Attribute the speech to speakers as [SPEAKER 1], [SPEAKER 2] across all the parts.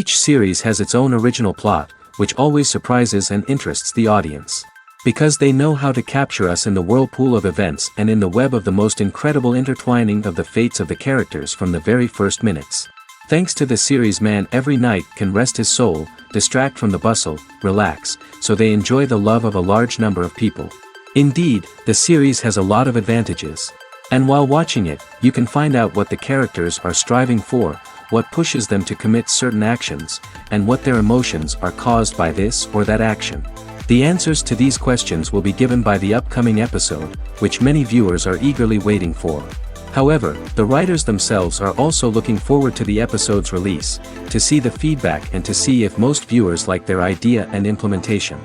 [SPEAKER 1] Each series has its own original plot, which always surprises and interests the audience. Because they know how to capture us in the whirlpool of events and in the web of the most incredible intertwining of the fates of the characters from the very first minutes. Thanks to the series, man every night can rest his soul, distract from the bustle, relax, so they enjoy the love of a large number of people. Indeed, the series has a lot of advantages. And while watching it, you can find out what the characters are striving for, what pushes them to commit certain actions, and what their emotions are caused by this or that action. The answers to these questions will be given by the upcoming episode, which many viewers are eagerly waiting for. However, the writers themselves are also looking forward to the episode's release, to see the feedback and to see if most viewers like their idea and implementation.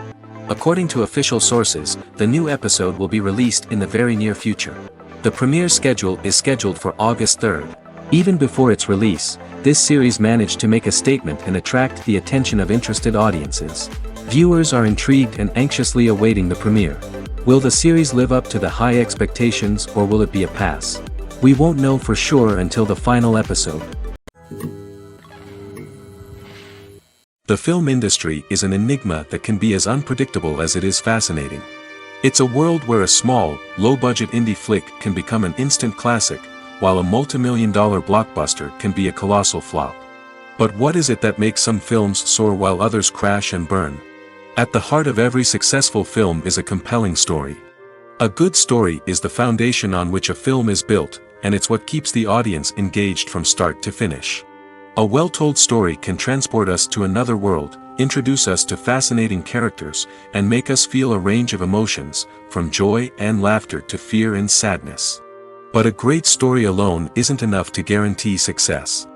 [SPEAKER 1] According to official sources, the new episode will be released in the very near future. The premiere schedule is scheduled for August 3rd. Even before its release, this series managed to make a statement and attract the attention of interested audiences. Viewers are intrigued and anxiously awaiting the premiere. Will the series live up to the high expectations, or will it be a pass? We won't know for sure until the final episode. The film industry is an enigma that can be as unpredictable as it is fascinating. It's a world where a small, low-budget indie flick can become an instant classic, while a multi-million-dollar blockbuster can be a colossal flop. But what is it that makes some films soar while others crash and burn? At the heart of every successful film is a compelling story. A good story is the foundation on which a film is built, and it's what keeps the audience engaged from start to finish. A well-told story can transport us to another world, introduce us to fascinating characters, and make us feel a range of emotions, from joy and laughter to fear and sadness. But a great story alone isn't enough to guarantee success.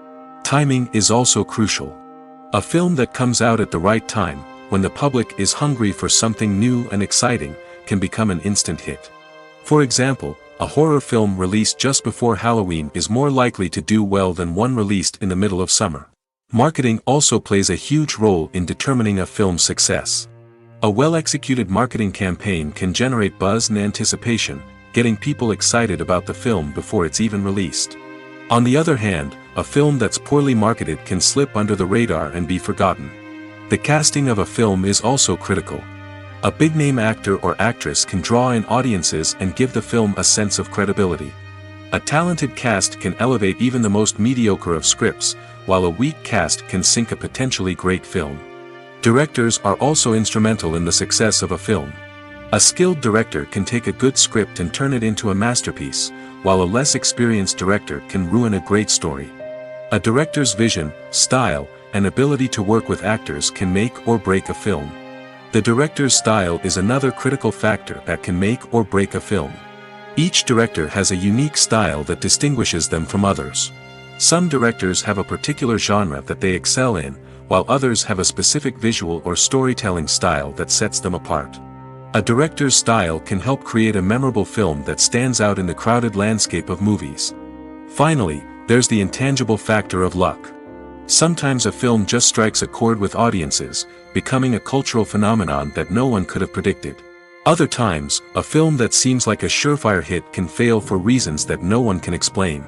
[SPEAKER 1] Timing is also crucial. A film that comes out at the right time, when the public is hungry for something new and exciting, can become an instant hit. For example, a horror film released just before Halloween is more likely to do well than one released in the middle of summer. Marketing also plays a huge role in determining a film's success. A well-executed marketing campaign can generate buzz and anticipation, getting people excited about the film before it's even released. On the other hand, a film that's poorly marketed can slip under the radar and be forgotten. The casting of a film is also critical. A big-name actor or actress can draw in audiences and give the film a sense of credibility. A talented cast can elevate even the most mediocre of scripts, while a weak cast can sink a potentially great film. Directors are also instrumental in the success of a film. A skilled director can take a good script and turn it into a masterpiece, while a less experienced director can ruin a great story. A director's vision, style, and ability to work with actors can make or break a film. The director's style is another critical factor that can make or break a film. Each director has a unique style that distinguishes them from others. Some directors have a particular genre that they excel in, while others have a specific visual or storytelling style that sets them apart. A director's style can help create a memorable film that stands out in the crowded landscape of movies. Finally, there's the intangible factor of luck. Sometimes a film just strikes a chord with audiences, becoming a cultural phenomenon that no one could have predicted. Other times, a film that seems like a surefire hit can fail for reasons that no one can explain.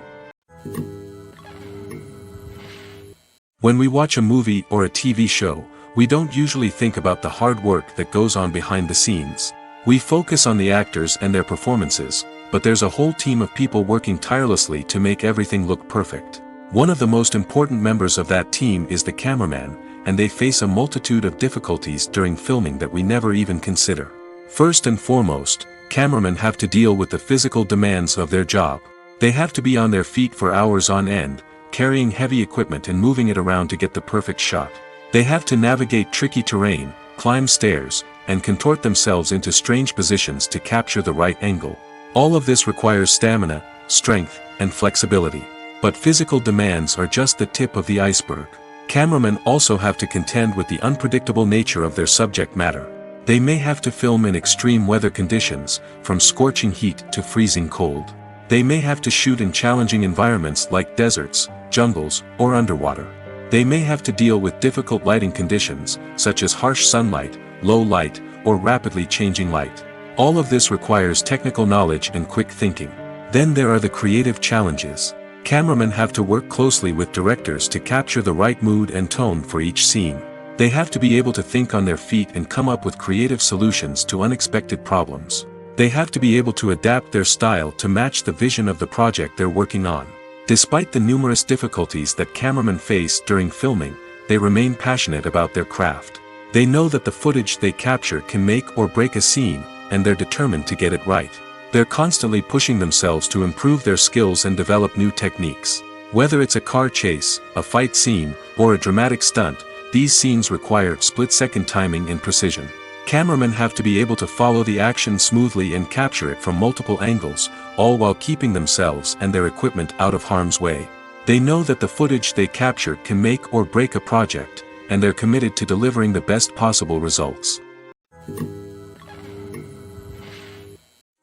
[SPEAKER 1] When we watch a movie or a TV show, we don't usually think about the hard work that goes on behind the scenes. We focus on the actors and their performances, but there's a whole team of people working tirelessly to make everything look perfect. One of the most important members of that team is the cameraman, and they face a multitude of difficulties during filming that we never even consider. First and foremost, cameramen have to deal with the physical demands of their job. They have to be on their feet for hours on end, carrying heavy equipment and moving it around to get the perfect shot. They have to navigate tricky terrain, climb stairs, and contort themselves into strange positions to capture the right angle. All of this requires stamina, strength, and flexibility. But physical demands are just the tip of the iceberg. Cameramen also have to contend with the unpredictable nature of their subject matter. They may have to film in extreme weather conditions, from scorching heat to freezing cold. They may have to shoot in challenging environments like deserts, jungles, or underwater. They may have to deal with difficult lighting conditions, such as harsh sunlight, low light, or rapidly changing light. All of this requires technical knowledge and quick thinking. Then there are the creative challenges. Cameramen have to work closely with directors to capture the right mood and tone for each scene. They have to be able to think on their feet and come up with creative solutions to unexpected problems. They have to be able to adapt their style to match the vision of the project they're working on. Despite the numerous difficulties that cameramen face during filming, they remain passionate about their craft. They know that the footage they capture can make or break a scene, and they're determined to get it right. They're constantly pushing themselves to improve their skills and develop new techniques. Whether it's a car chase, a fight scene, or a dramatic stunt, these scenes require split-second timing and precision. Cameramen have to be able to follow the action smoothly and capture it from multiple angles, all while keeping themselves and their equipment out of harm's way. They know that the footage they capture can make or break a project, and they're committed to delivering the best possible results.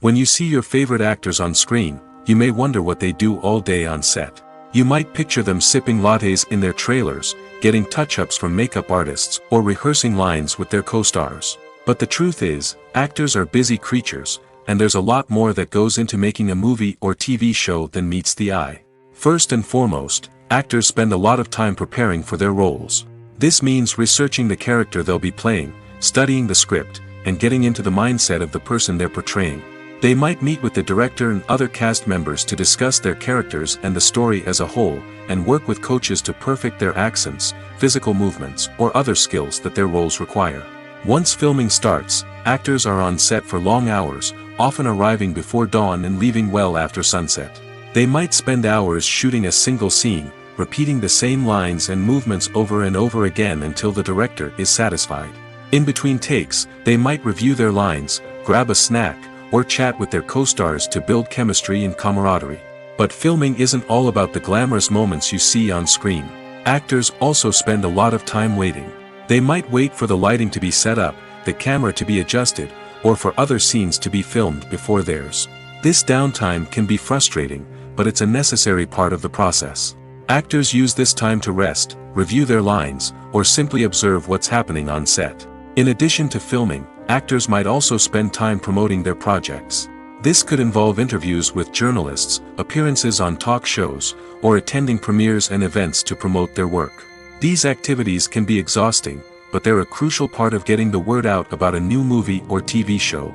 [SPEAKER 1] When you see your favorite actors on screen, you may wonder what they do all day on set. You might picture them sipping lattes in their trailers, getting touch-ups from makeup artists, or rehearsing lines with their co-stars. But the truth is, actors are busy creatures, and there's a lot more that goes into making a movie or TV show than meets the eye. First and foremost, actors spend a lot of time preparing for their roles. This means researching the character they'll be playing, studying the script, and getting into the mindset of the person they're portraying. They might meet with the director and other cast members to discuss their characters and the story as a whole, and work with coaches to perfect their accents, physical movements, or other skills that their roles require. Once filming starts, actors are on set for long hours, often arriving before dawn and leaving well after sunset. They might spend hours shooting a single scene, repeating the same lines and movements over and over again until the director is satisfied. In between takes, they might review their lines, grab a snack, or chat with their co-stars to build chemistry and camaraderie. But filming isn't all about the glamorous moments you see on screen. Actors also spend a lot of time waiting. They might wait for the lighting to be set up, the camera to be adjusted, or for other scenes to be filmed before theirs. This downtime can be frustrating, but it's a necessary part of the process. Actors use this time to rest, review their lines, or simply observe what's happening on set. In addition to filming, actors might also spend time promoting their projects. This could involve interviews with journalists, appearances on talk shows, or attending premieres and events to promote their work. These activities can be exhausting, but they're a crucial part of getting the word out about a new movie or TV show.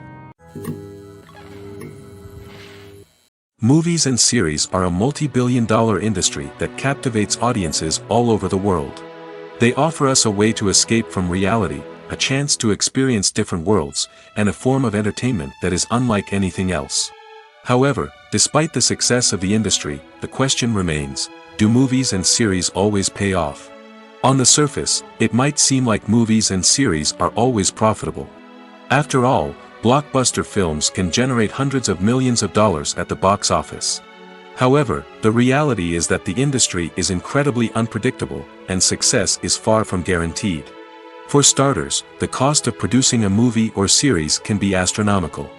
[SPEAKER 1] Movies and series are a multi-billion-dollar industry that captivates audiences all over the world. They offer us a way to escape from reality, a chance to experience different worlds, and a form of entertainment that is unlike anything else. However, despite the success of the industry, the question remains, do movies and series always pay off? On the surface, it might seem like movies and series are always profitable. After all, blockbuster films can generate hundreds of millions of dollars at the box office. However, the reality is that the industry is incredibly unpredictable, and success is far from guaranteed. For starters, the cost of producing a movie or series can be astronomical.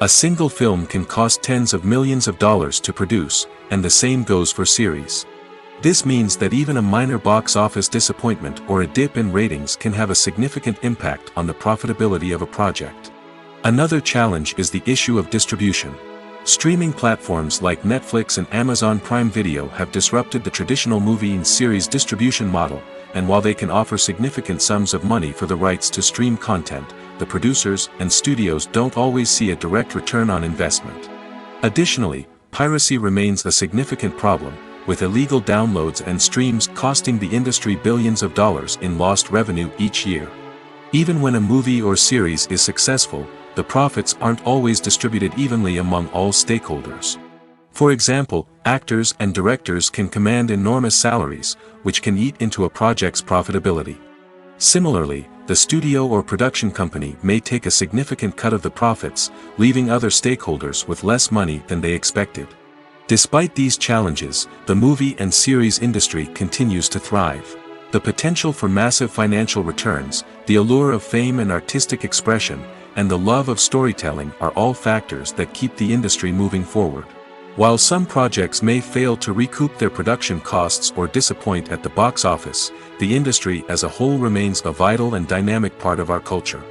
[SPEAKER 1] A single film can cost tens of millions of dollars to produce, and the same goes for series. This means that even a minor box office disappointment or a dip in ratings can have a significant impact on the profitability of a project. Another challenge is the issue of distribution. Streaming platforms like Netflix and Amazon Prime Video have disrupted the traditional movie and series distribution model, and while they can offer significant sums of money for the rights to stream content, the producers and studios don't always see a direct return on investment. Additionally, piracy remains a significant problem, with illegal downloads and streams costing the industry billions of dollars in lost revenue each year. Even when a movie or series is successful, the profits aren't always distributed evenly among all stakeholders. For example, actors and directors can command enormous salaries, which can eat into a project's profitability. Similarly, the studio or production company may take a significant cut of the profits, leaving other stakeholders with less money than they expected. Despite these challenges, the movie and series industry continues to thrive. The potential for massive financial returns, the allure of fame and artistic expression, and the love of storytelling are all factors that keep the industry moving forward. While some projects may fail to recoup their production costs or disappoint at the box office, the industry as a whole remains a vital and dynamic part of our culture.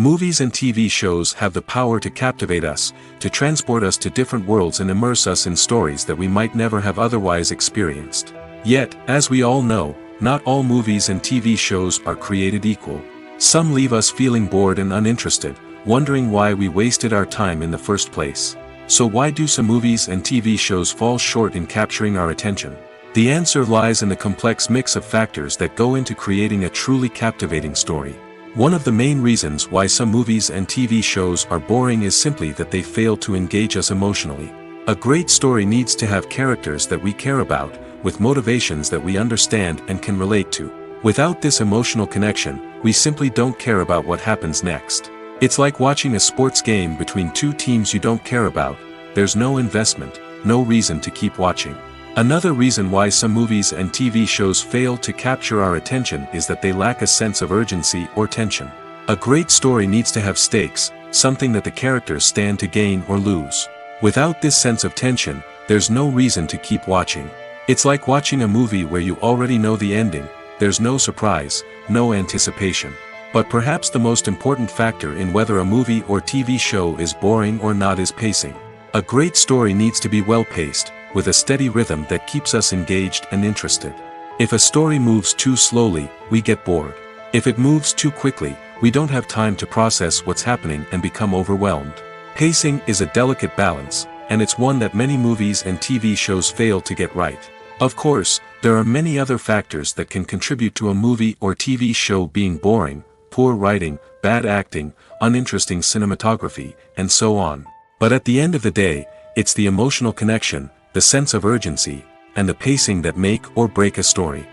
[SPEAKER 1] Movies and TV shows have the power to captivate us, to transport us to different worlds and immerse us in stories that we might never have otherwise experienced. Yet, as we all know, not all movies and TV shows are created equal. Some leave us feeling bored and uninterested, wondering why we wasted our time in the first place. So why do some movies and TV shows fall short in capturing our attention? The answer lies in the complex mix of factors that go into creating a truly captivating story. One of the main reasons why some movies and TV shows are boring is simply that they fail to engage us emotionally. A great story needs to have characters that we care about, with motivations that we understand and can relate to. Without this emotional connection, we simply don't care about what happens next. It's like watching a sports game between two teams you don't care about. There's no investment, no reason to keep watching. Another reason why some movies and TV shows fail to capture our attention is that they lack a sense of urgency or tension. A great story needs to have stakes, something that the characters stand to gain or lose. Without this sense of tension, there's no reason to keep watching. It's like watching a movie where you already know the ending. There's no surprise, no anticipation. But perhaps the most important factor in whether a movie or TV show is boring or not is pacing. A great story needs to be well-paced, with a steady rhythm that keeps us engaged and interested. If a story moves too slowly, we get bored. If it moves too quickly, we don't have time to process what's happening and become overwhelmed. Pacing is a delicate balance, and it's one that many movies and TV shows fail to get right. Of course, there are many other factors that can contribute to a movie or TV show being boring: poor writing, bad acting, uninteresting cinematography, and so on. But at the end of the day, it's the emotional connection, the sense of urgency, and the pacing that make or break a story.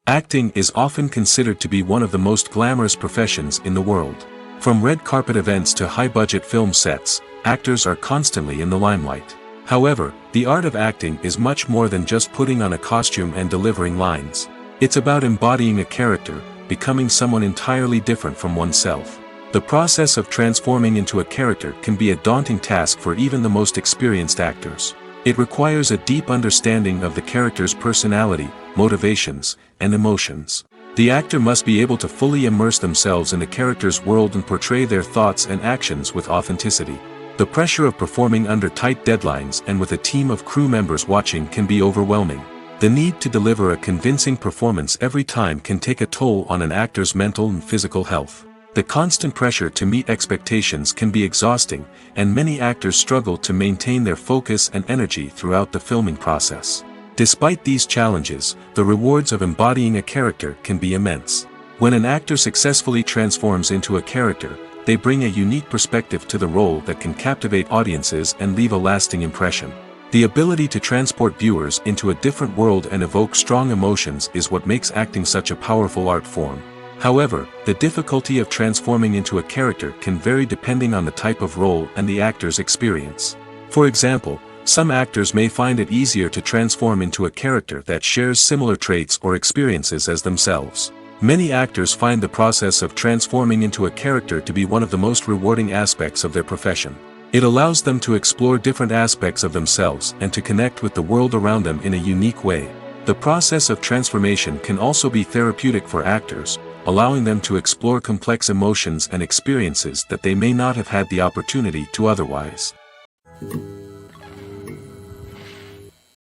[SPEAKER 1] Acting is often considered to be one of the most glamorous professions in the world. From red carpet events to high-budget film sets, actors are constantly in the limelight. However, the art of acting is much more than just putting on a costume and delivering lines. It's about embodying a character, becoming someone entirely different from oneself. The process of transforming into a character can be a daunting task for even the most experienced actors. It requires a deep understanding of the character's personality, motivations, and emotions. The actor must be able to fully immerse themselves in the character's world and portray their thoughts and actions with authenticity. The pressure of performing under tight deadlines and with a team of crew members watching can be overwhelming. The need to deliver a convincing performance every time can take a toll on an actor's mental and physical health. The constant pressure to meet expectations can be exhausting, and many actors struggle to maintain their focus and energy throughout the filming process. Despite these challenges, the rewards of embodying a character can be immense. When an actor successfully transforms into a character, they bring a unique perspective to the role that can captivate audiences and leave a lasting impression. The ability to transport viewers into a different world and evoke strong emotions is what makes acting such a powerful art form. However, the difficulty of transforming into a character can vary depending on the type of role and the actor's experience. For example, some actors may find it easier to transform into a character that shares similar traits or experiences as themselves. Many actors find the process of transforming into a character to be one of the most rewarding aspects of their profession. It allows them to explore different aspects of themselves and to connect with the world around them in a unique way. The process of transformation can also be therapeutic for actors, allowing them to explore complex emotions and experiences that they may not have had the opportunity to otherwise.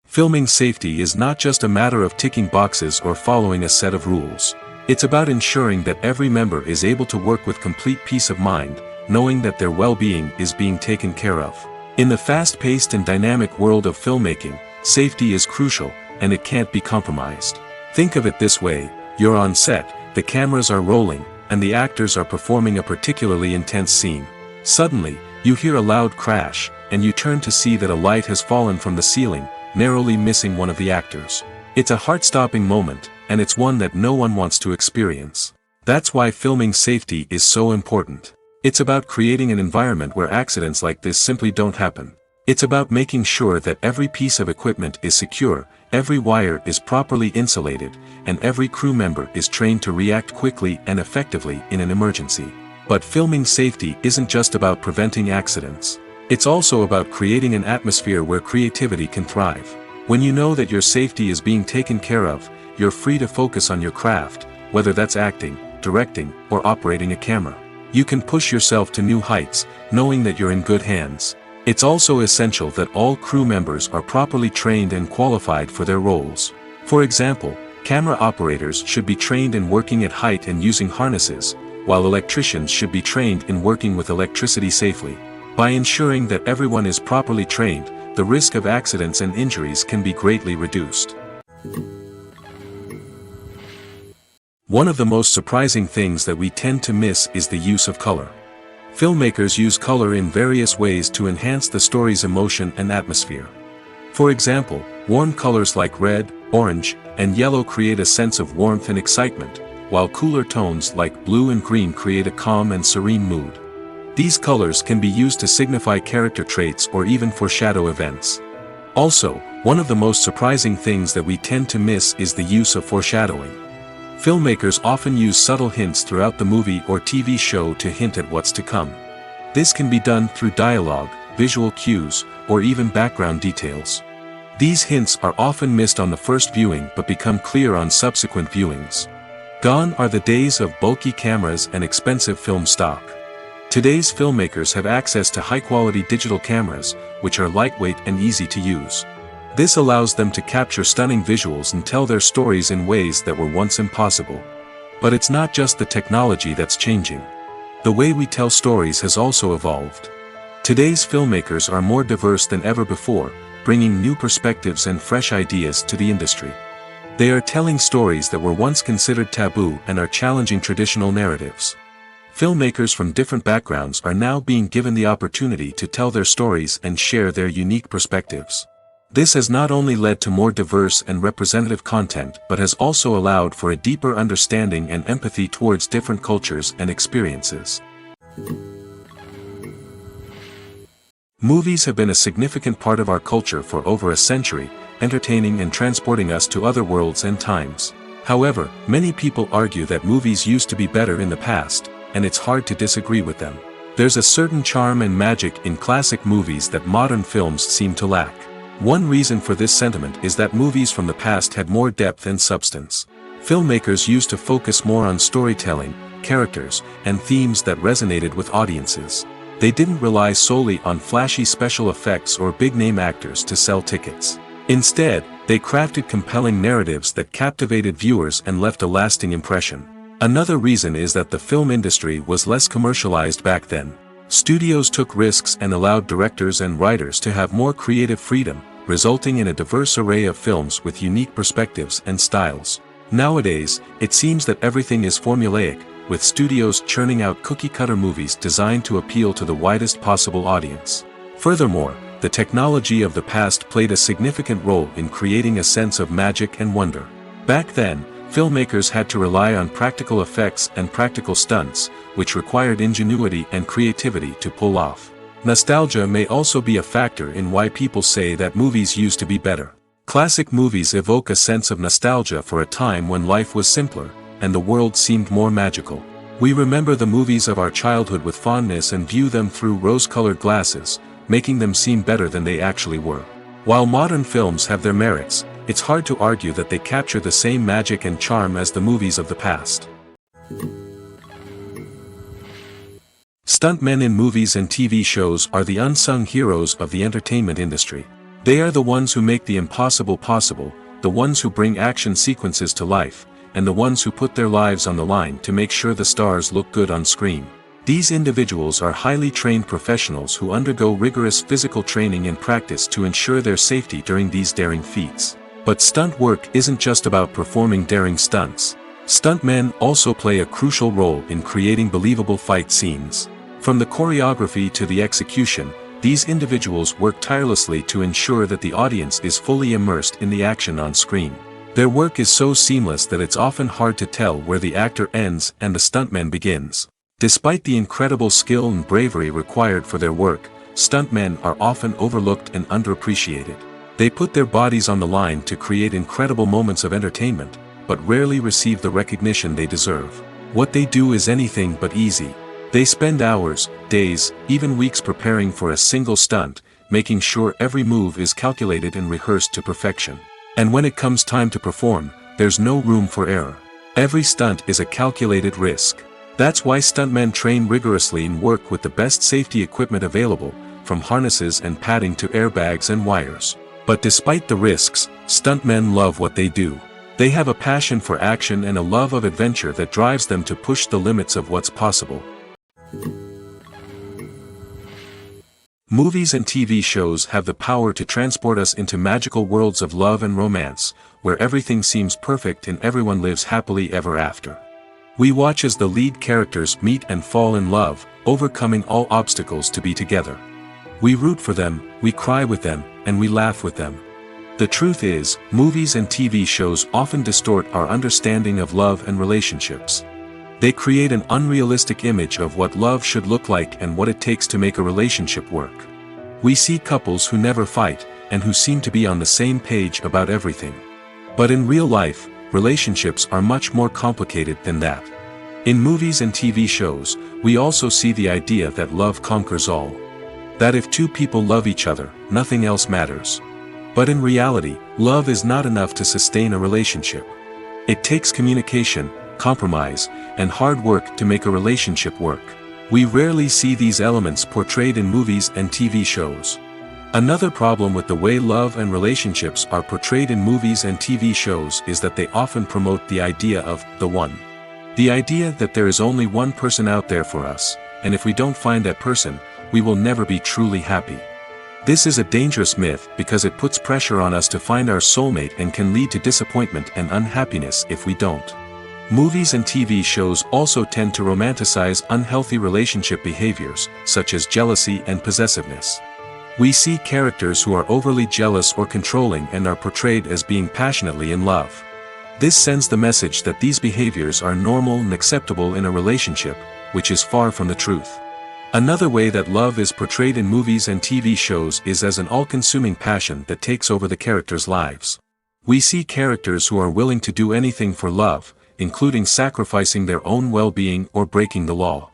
[SPEAKER 1] Filming safety is not just a matter of ticking boxes or following a set of rules. It's about ensuring that every member is able to work with complete peace of mind, knowing that their well-being is being taken care of. In the fast-paced and dynamic world of filmmaking, safety is crucial, and it can't be compromised. Think of it this way: you're on set, the cameras are rolling, and the actors are performing a particularly intense scene. Suddenly, you hear a loud crash, and you turn to see that a light has fallen from the ceiling, narrowly missing one of the actors. It's a heart-stopping moment, and it's one that no one wants to experience. That's why filming safety is so important. It's about creating an environment where accidents like this simply don't happen. It's about making sure that every piece of equipment is secure, every wire is properly insulated, and every crew member is trained to react quickly and effectively in an emergency. But filming safety isn't just about preventing accidents. It's also about creating an atmosphere where creativity can thrive. When you know that your safety is being taken care of, you're free to focus on your craft, whether that's acting, directing, or operating a camera. You can push yourself to new heights, knowing that you're in good hands. It's also essential that all crew members are properly trained and qualified for their roles. For example, camera operators should be trained in working at height and using harnesses, while electricians should be trained in working with electricity safely. By ensuring that everyone is properly trained, the risk of accidents and injuries can be greatly reduced. One of the most surprising things that we tend to miss is the use of color. Filmmakers use color in various ways to enhance the story's emotion and atmosphere. For example, warm colors like red, orange, and yellow create a sense of warmth and excitement, while cooler tones like blue and green create a calm and serene mood. These colors can be used to signify character traits or even foreshadow events. Also, one of the most surprising things that we tend to miss is the use of foreshadowing. Filmmakers often use subtle hints throughout the movie or TV show to hint at what's to come. This can be done through dialogue, visual cues, or even background details. These hints are often missed on the first viewing but become clear on subsequent viewings. Gone are the days of bulky cameras and expensive film stock. Today's filmmakers have access to high-quality digital cameras, which are lightweight and easy to use. This allows them to capture stunning visuals and tell their stories in ways that were once impossible. But it's not just the technology that's changing. The way we tell stories has also evolved. Today's filmmakers are more diverse than ever before, bringing new perspectives and fresh ideas to the industry. They are telling stories that were once considered taboo and are challenging traditional narratives. Filmmakers from different backgrounds are now being given the opportunity to tell their stories and share their unique perspectives. This has not only led to more diverse and representative content but has also allowed for a deeper understanding and empathy towards different cultures and experiences. Movies have been a significant part of our culture for over a century, entertaining and transporting us to other worlds and times. However, many people argue that movies used to be better in the past, and it's hard to disagree with them. There's a certain charm and magic in classic movies that modern films seem to lack. One reason for this sentiment is that movies from the past had more depth and substance. Filmmakers used to focus more on storytelling, characters, and themes that resonated with audiences. They didn't rely solely on flashy special effects or big-name actors to sell tickets. Instead, they crafted compelling narratives that captivated viewers and left a lasting impression. Another reason is that the film industry was less commercialized back then. Studios took risks and allowed directors and writers to have more creative freedom, resulting in a diverse array of films with unique perspectives and styles. Nowadays, it seems that everything is formulaic, with studios churning out cookie-cutter movies designed to appeal to the widest possible audience. Furthermore, the technology of the past played a significant role in creating a sense of magic and wonder. Back then, filmmakers had to rely on practical effects and practical stunts, which required ingenuity and creativity to pull off. Nostalgia may also be a factor in why people say that movies used to be better. Classic movies evoke a sense of nostalgia for a time when life was simpler, and the world seemed more magical. We remember the movies of our childhood with fondness and view them through rose-colored glasses, making them seem better than they actually were. While modern films have their merits, it's hard to argue that they capture the same magic and charm as the movies of the past. Stuntmen in movies and TV shows are the unsung heroes of the entertainment industry. They are the ones who make the impossible possible, the ones who bring action sequences to life, and the ones who put their lives on the line to make sure the stars look good on screen. These individuals are highly trained professionals who undergo rigorous physical training and practice to ensure their safety during these daring feats. But stunt work isn't just about performing daring stunts. Stuntmen also play a crucial role in creating believable fight scenes. From the choreography to the execution, these individuals work tirelessly to ensure that the audience is fully immersed in the action on screen. Their work is so seamless that it's often hard to tell where the actor ends and the stuntman begins. Despite the incredible skill and bravery required for their work, stuntmen are often overlooked and underappreciated. They put their bodies on the line to create incredible moments of entertainment, but rarely receive the recognition they deserve. What they do is anything but easy. They spend hours, days, even weeks preparing for a single stunt, making sure every move is calculated and rehearsed to perfection. And when it comes time to perform, there's no room for error. Every stunt is a calculated risk. That's why stuntmen train rigorously and work with the best safety equipment available, from harnesses and padding to airbags and wires. But despite the risks, stuntmen love what they do. They have a passion for action and a love of adventure that drives them to push the limits of what's possible. Movies and TV shows have the power to transport us into magical worlds of love and romance, where everything seems perfect and everyone lives happily ever after. We watch as the lead characters meet and fall in love, overcoming all obstacles to be together. We root for them, we cry with them, and we laugh with them. The truth is, movies and TV shows often distort our understanding of love and relationships. They create an unrealistic image of what love should look like and what it takes to make a relationship work. We see couples who never fight, and who seem to be on the same page about everything. But in real life, relationships are much more complicated than that. In movies and TV shows, we also see the idea that love conquers all. That if two people love each other, nothing else matters. But in reality, love is not enough to sustain a relationship. It takes communication, compromise, and hard work to make a relationship work. We rarely see these elements portrayed in movies and TV shows. Another problem with the way love and relationships are portrayed in movies and TV shows is that they often promote the idea of the one. The idea that there is only one person out there for us, and if we don't find that person, we will never be truly happy. This is a dangerous myth because it puts pressure on us to find our soulmate and can lead to disappointment and unhappiness if we don't. Movies and TV shows also tend to romanticize unhealthy relationship behaviors, such as jealousy and possessiveness. We see characters who are overly jealous or controlling and are portrayed as being passionately in love. This sends the message that these behaviors are normal and acceptable in a relationship, which is far from the truth. Another way that love is portrayed in movies and TV shows is as an all-consuming passion that takes over the characters' lives. We see characters who are willing to do anything for love, including sacrificing their own well-being or breaking the law.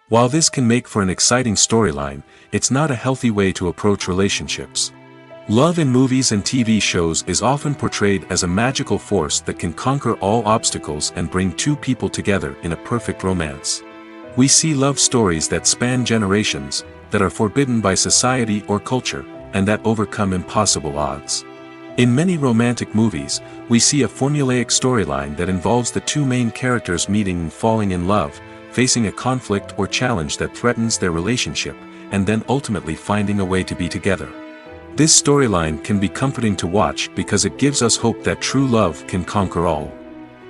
[SPEAKER 1] While this can make for an exciting storyline, it's not a healthy way to approach relationships. Love in movies and TV shows is often portrayed as a magical force that can conquer all obstacles and bring two people together in a perfect romance. We see love stories that span generations, that are forbidden by society or culture, and that overcome impossible odds. In many romantic movies, we see a formulaic storyline that involves the two main characters meeting and falling in love, facing a conflict or challenge that threatens their relationship, and then ultimately finding a way to be together. This storyline can be comforting to watch because it gives us hope that true love can conquer all.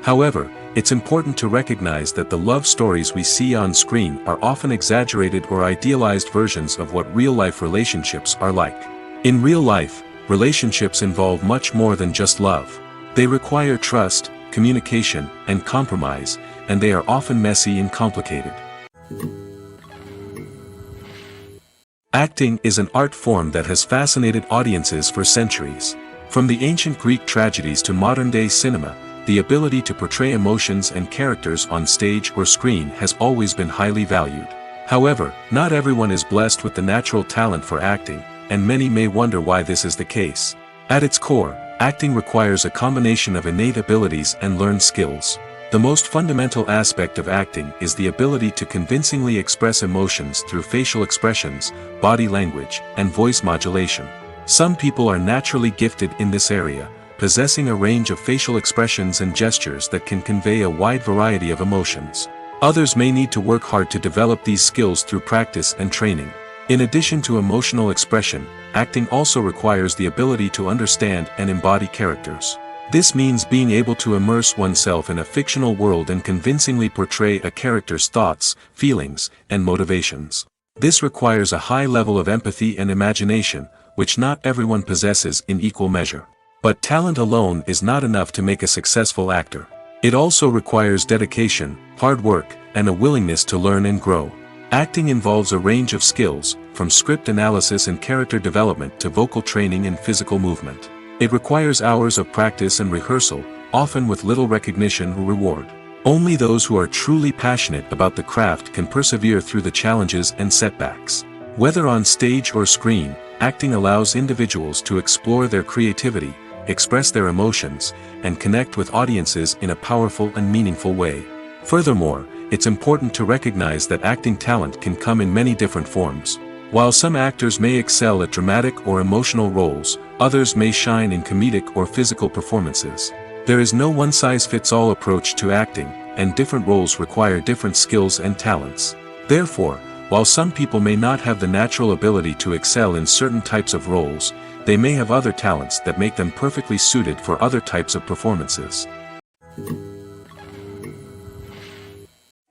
[SPEAKER 1] However, it's important to recognize that the love stories we see on screen are often exaggerated or idealized versions of what real-life relationships are like. In real life, relationships involve much more than just love. They require trust, communication, and compromise, and they are often messy and complicated. Acting is an art form that has fascinated audiences for centuries. From the ancient Greek tragedies to modern-day cinema, the ability to portray emotions and characters on stage or screen has always been highly valued. However, not everyone is blessed with the natural talent for acting, and many may wonder why this is the case. At its core, acting requires a combination of innate abilities and learned skills. The most fundamental aspect of acting is the ability to convincingly express emotions through facial expressions, body language, and voice modulation. Some people are naturally gifted in this area, possessing a range of facial expressions and gestures that can convey a wide variety of emotions. Others may need to work hard to develop these skills through practice and training. In addition to emotional expression, acting also requires the ability to understand and embody characters. This means being able to immerse oneself in a fictional world and convincingly portray a character's thoughts, feelings, and motivations. This requires a high level of empathy and imagination, which not everyone possesses in equal measure. But talent alone is not enough to make a successful actor. It also requires dedication, hard work, and a willingness to learn and grow. Acting involves a range of skills, from script analysis and character development to vocal training and physical movement. It requires hours of practice and rehearsal, often with little recognition or reward. Only those who are truly passionate about the craft can persevere through the challenges and setbacks. Whether on stage or screen, acting allows individuals to explore their creativity, express their emotions, and connect with audiences in a powerful and meaningful way. Furthermore, it's important to recognize that acting talent can come in many different forms. While some actors may excel at dramatic or emotional roles, others may shine in comedic or physical performances. There is no one-size-fits-all approach to acting, and different roles require different skills and talents. Therefore, while some people may not have the natural ability to excel in certain types of roles, they may have other talents that make them perfectly suited for other types of performances.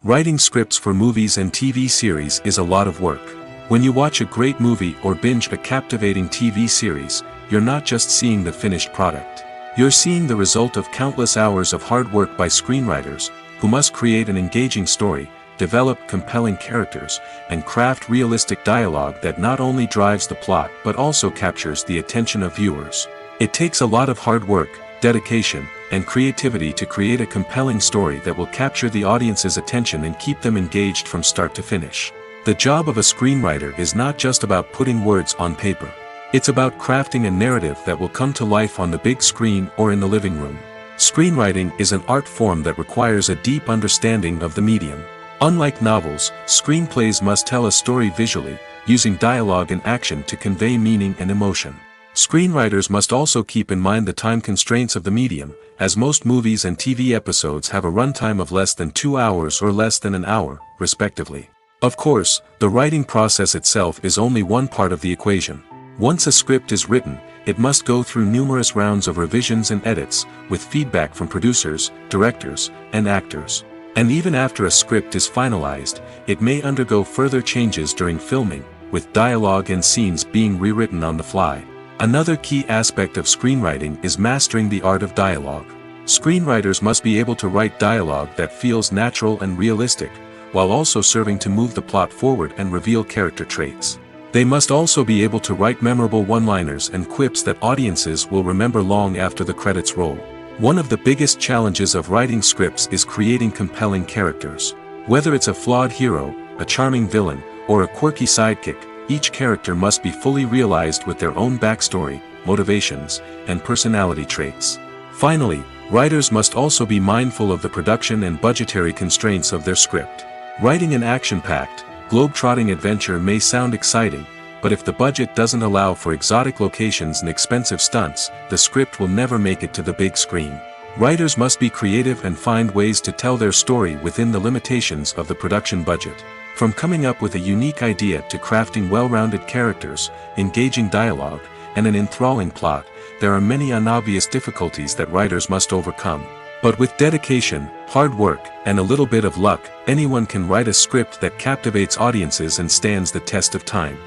[SPEAKER 1] Writing scripts for movies and TV series is a lot of work. When you watch a great movie or binge a captivating TV series, you're not just seeing the finished product. You're seeing the result of countless hours of hard work by screenwriters, who must create an engaging story, develop compelling characters, and craft realistic dialogue that not only drives the plot but also captures the attention of viewers. It takes a lot of hard work, dedication, and creativity to create a compelling story that will capture the audience's attention and keep them engaged from start to finish. The job of a screenwriter is not just about putting words on paper. It's about crafting a narrative that will come to life on the big screen or in the living room. Screenwriting is an art form that requires a deep understanding of the medium. Unlike novels, screenplays must tell a story visually, using dialogue and action to convey meaning and emotion. Screenwriters must also keep in mind the time constraints of the medium, as most movies and TV episodes have a runtime of less than 2 hours or less than an hour, respectively. Of course, the writing process itself is only one part of the equation. Once a script is written, it must go through numerous rounds of revisions and edits, with feedback from producers, directors, and actors. And even after a script is finalized, it may undergo further changes during filming, with dialogue and scenes being rewritten on the fly. Another key aspect of screenwriting is mastering the art of dialogue. Screenwriters must be able to write dialogue that feels natural and realistic, while also serving to move the plot forward and reveal character traits. They must also be able to write memorable one-liners and quips that audiences will remember long after the credits roll. One of the biggest challenges of writing scripts is creating compelling characters. Whether it's a flawed hero, a charming villain, or a quirky sidekick, each character must be fully realized with their own backstory, motivations, and personality traits. Finally, writers must also be mindful of the production and budgetary constraints of their script. Writing an action-packed, globe-trotting adventure may sound exciting, but if the budget doesn't allow for exotic locations and expensive stunts, the script will never make it to the big screen. Writers must be creative and find ways to tell their story within the limitations of the production budget. From coming up with a unique idea to crafting well-rounded characters, engaging dialogue, and an enthralling plot, there are many unobvious difficulties that writers must overcome. But with dedication, hard work, and a little bit of luck, anyone can write a script that captivates audiences and stands the test of time.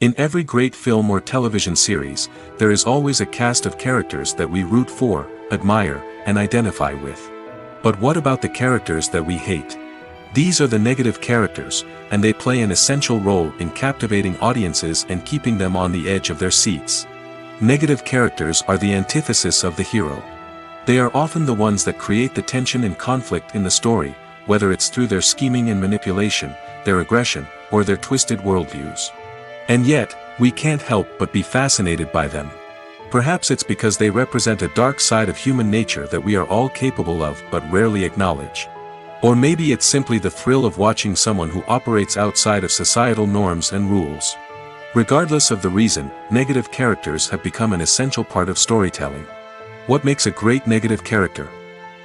[SPEAKER 1] In every great film or television series, there is always a cast of characters that we root for, admire, and identify with. But what about the characters that we hate? These are the negative characters, and they play an essential role in captivating audiences and keeping them on the edge of their seats. Negative characters are the antithesis of the hero. They are often the ones that create the tension and conflict in the story, whether it's through their scheming and manipulation, their aggression, or their twisted worldviews. And yet, we can't help but be fascinated by them. Perhaps it's because they represent a dark side of human nature that we are all capable of but rarely acknowledge. Or maybe it's simply the thrill of watching someone who operates outside of societal norms and rules. Regardless of the reason, negative characters have become an essential part of storytelling. What makes a great negative character?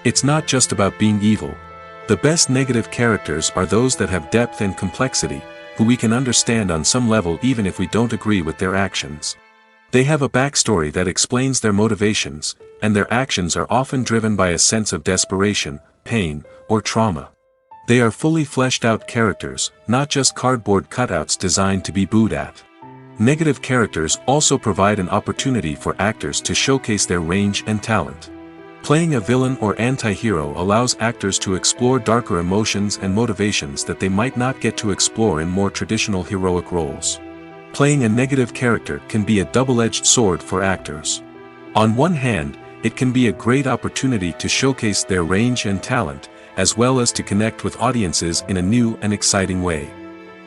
[SPEAKER 1] It's not just about being evil. The best negative characters are those that have depth and complexity, who we can understand on some level even if we don't agree with their actions. They have a backstory that explains their motivations, and their actions are often driven by a sense of desperation, pain, or trauma. They are fully fleshed out characters, not just cardboard cutouts designed to be booed at. Negative characters also provide an opportunity for actors to showcase their range and talent. Playing a villain or anti-hero allows actors to explore darker emotions and motivations that they might not get to explore in more traditional heroic roles. Playing a negative character can be a double-edged sword for actors. On one hand, it can be a great opportunity to showcase their range and talent, as well as to connect with audiences in a new and exciting way.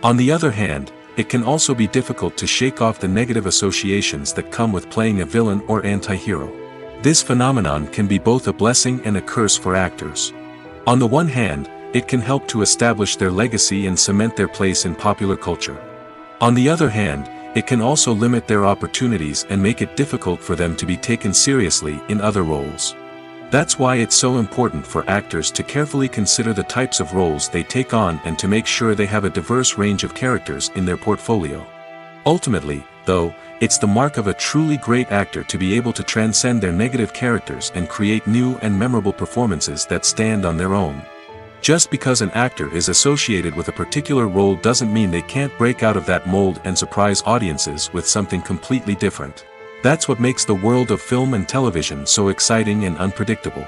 [SPEAKER 1] On the other hand, it can also be difficult to shake off the negative associations that come with playing a villain or anti-hero. This phenomenon can be both a blessing and a curse for actors. On the one hand, it can help to establish their legacy and cement their place in popular culture. On the other hand, it can also limit their opportunities and make it difficult for them to be taken seriously in other roles. That's why it's so important for actors to carefully consider the types of roles they take on and to make sure they have a diverse range of characters in their portfolio. Ultimately, though, it's the mark of a truly great actor to be able to transcend their negative characters and create new and memorable performances that stand on their own. Just because an actor is associated with a particular role doesn't mean they can't break out of that mold and surprise audiences with something completely different. That's what makes the world of film and television so exciting and unpredictable.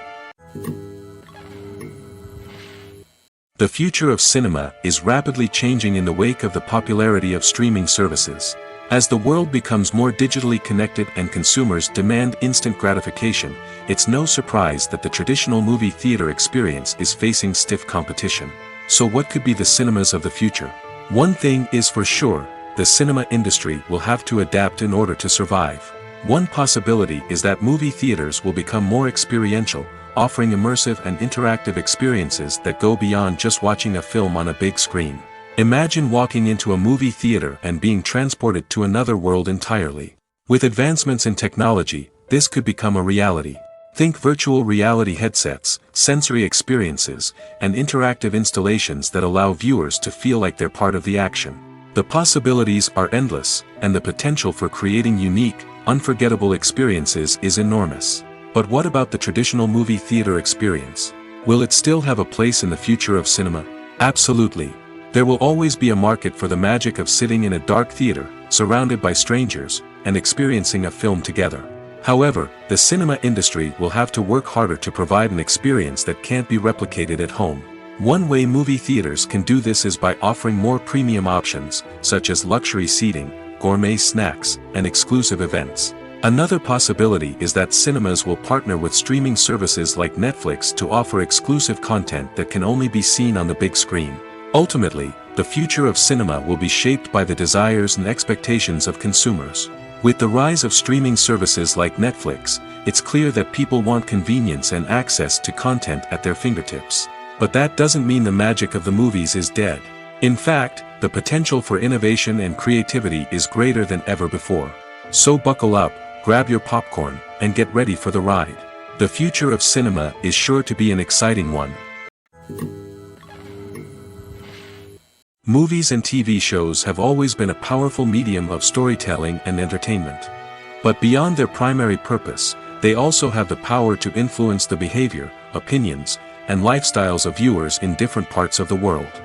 [SPEAKER 1] The future of cinema is rapidly changing in the wake of the popularity of streaming services. As the world becomes more digitally connected and consumers demand instant gratification, it's no surprise that the traditional movie theater experience is facing stiff competition. So what could be the cinemas of the future? One thing is for sure, the cinema industry will have to adapt in order to survive. One possibility is that movie theaters will become more experiential, offering immersive and interactive experiences that go beyond just watching a film on a big screen. Imagine walking into a movie theater and being transported to another world entirely. With advancements in technology, this could become a reality. Think virtual reality headsets, sensory experiences, and interactive installations that allow viewers to feel like they're part of the action. The possibilities are endless, and the potential for creating unique, unforgettable experiences is enormous. But what about the traditional movie theater experience? Will it still have a place in the future of cinema? Absolutely. There will always be a market for the magic of sitting in a dark theater, surrounded by strangers, and experiencing a film together. However, the cinema industry will have to work harder to provide an experience that can't be replicated at home. One way movie theaters can do this is by offering more premium options, such as luxury seating, gourmet snacks, and exclusive events. Another possibility is that cinemas will partner with streaming services like Netflix to offer exclusive content that can only be seen on the big screen. Ultimately, the future of cinema will be shaped by the desires and expectations of consumers. With the rise of streaming services like Netflix, it's clear that people want convenience and access to content at their fingertips. But that doesn't mean the magic of the movies is dead. In fact, the potential for innovation and creativity is greater than ever before. So buckle up, grab your popcorn, and get ready for the ride. The future of cinema is sure to be an exciting one. Movies and TV shows have always been a powerful medium of storytelling and entertainment. But beyond their primary purpose, they also have the power to influence the behavior, opinions, and lifestyles of viewers in different parts of the world.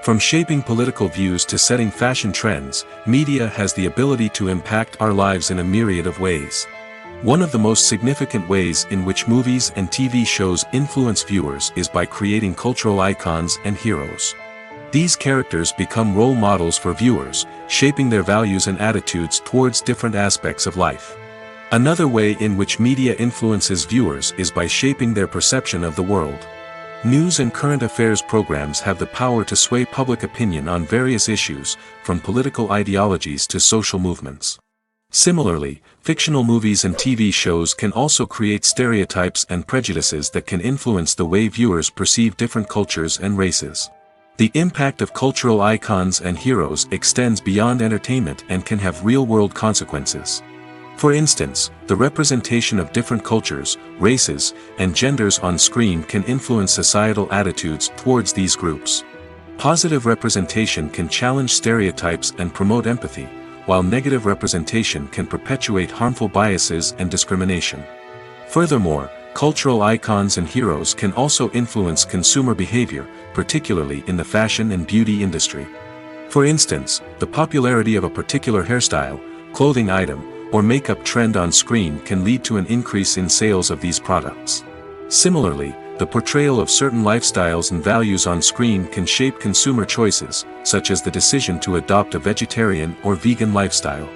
[SPEAKER 1] From shaping political views to setting fashion trends, media has the ability to impact our lives in a myriad of ways. One of the most significant ways in which movies and TV shows influence viewers is by creating cultural icons and heroes. These characters become role models for viewers, shaping their values and attitudes towards different aspects of life. Another way in which media influences viewers is by shaping their perception of the world. News and current affairs programs have the power to sway public opinion on various issues, from political ideologies to social movements. Similarly, fictional movies and TV shows can also create stereotypes and prejudices that can influence the way viewers perceive different cultures and races. The impact of cultural icons and heroes extends beyond entertainment and can have real-world consequences. For instance, the representation of different cultures, races, and genders on screen can influence societal attitudes towards these groups. Positive representation can challenge stereotypes and promote empathy, while negative representation can perpetuate harmful biases and discrimination. Furthermore, cultural icons and heroes can also influence consumer behavior, particularly in the fashion and beauty industry. For instance, the popularity of a particular hairstyle, clothing item, or makeup trend on screen can lead to an increase in sales of these products. Similarly, the portrayal of certain lifestyles and values on screen can shape consumer choices, such as the decision to adopt a vegetarian or vegan lifestyle.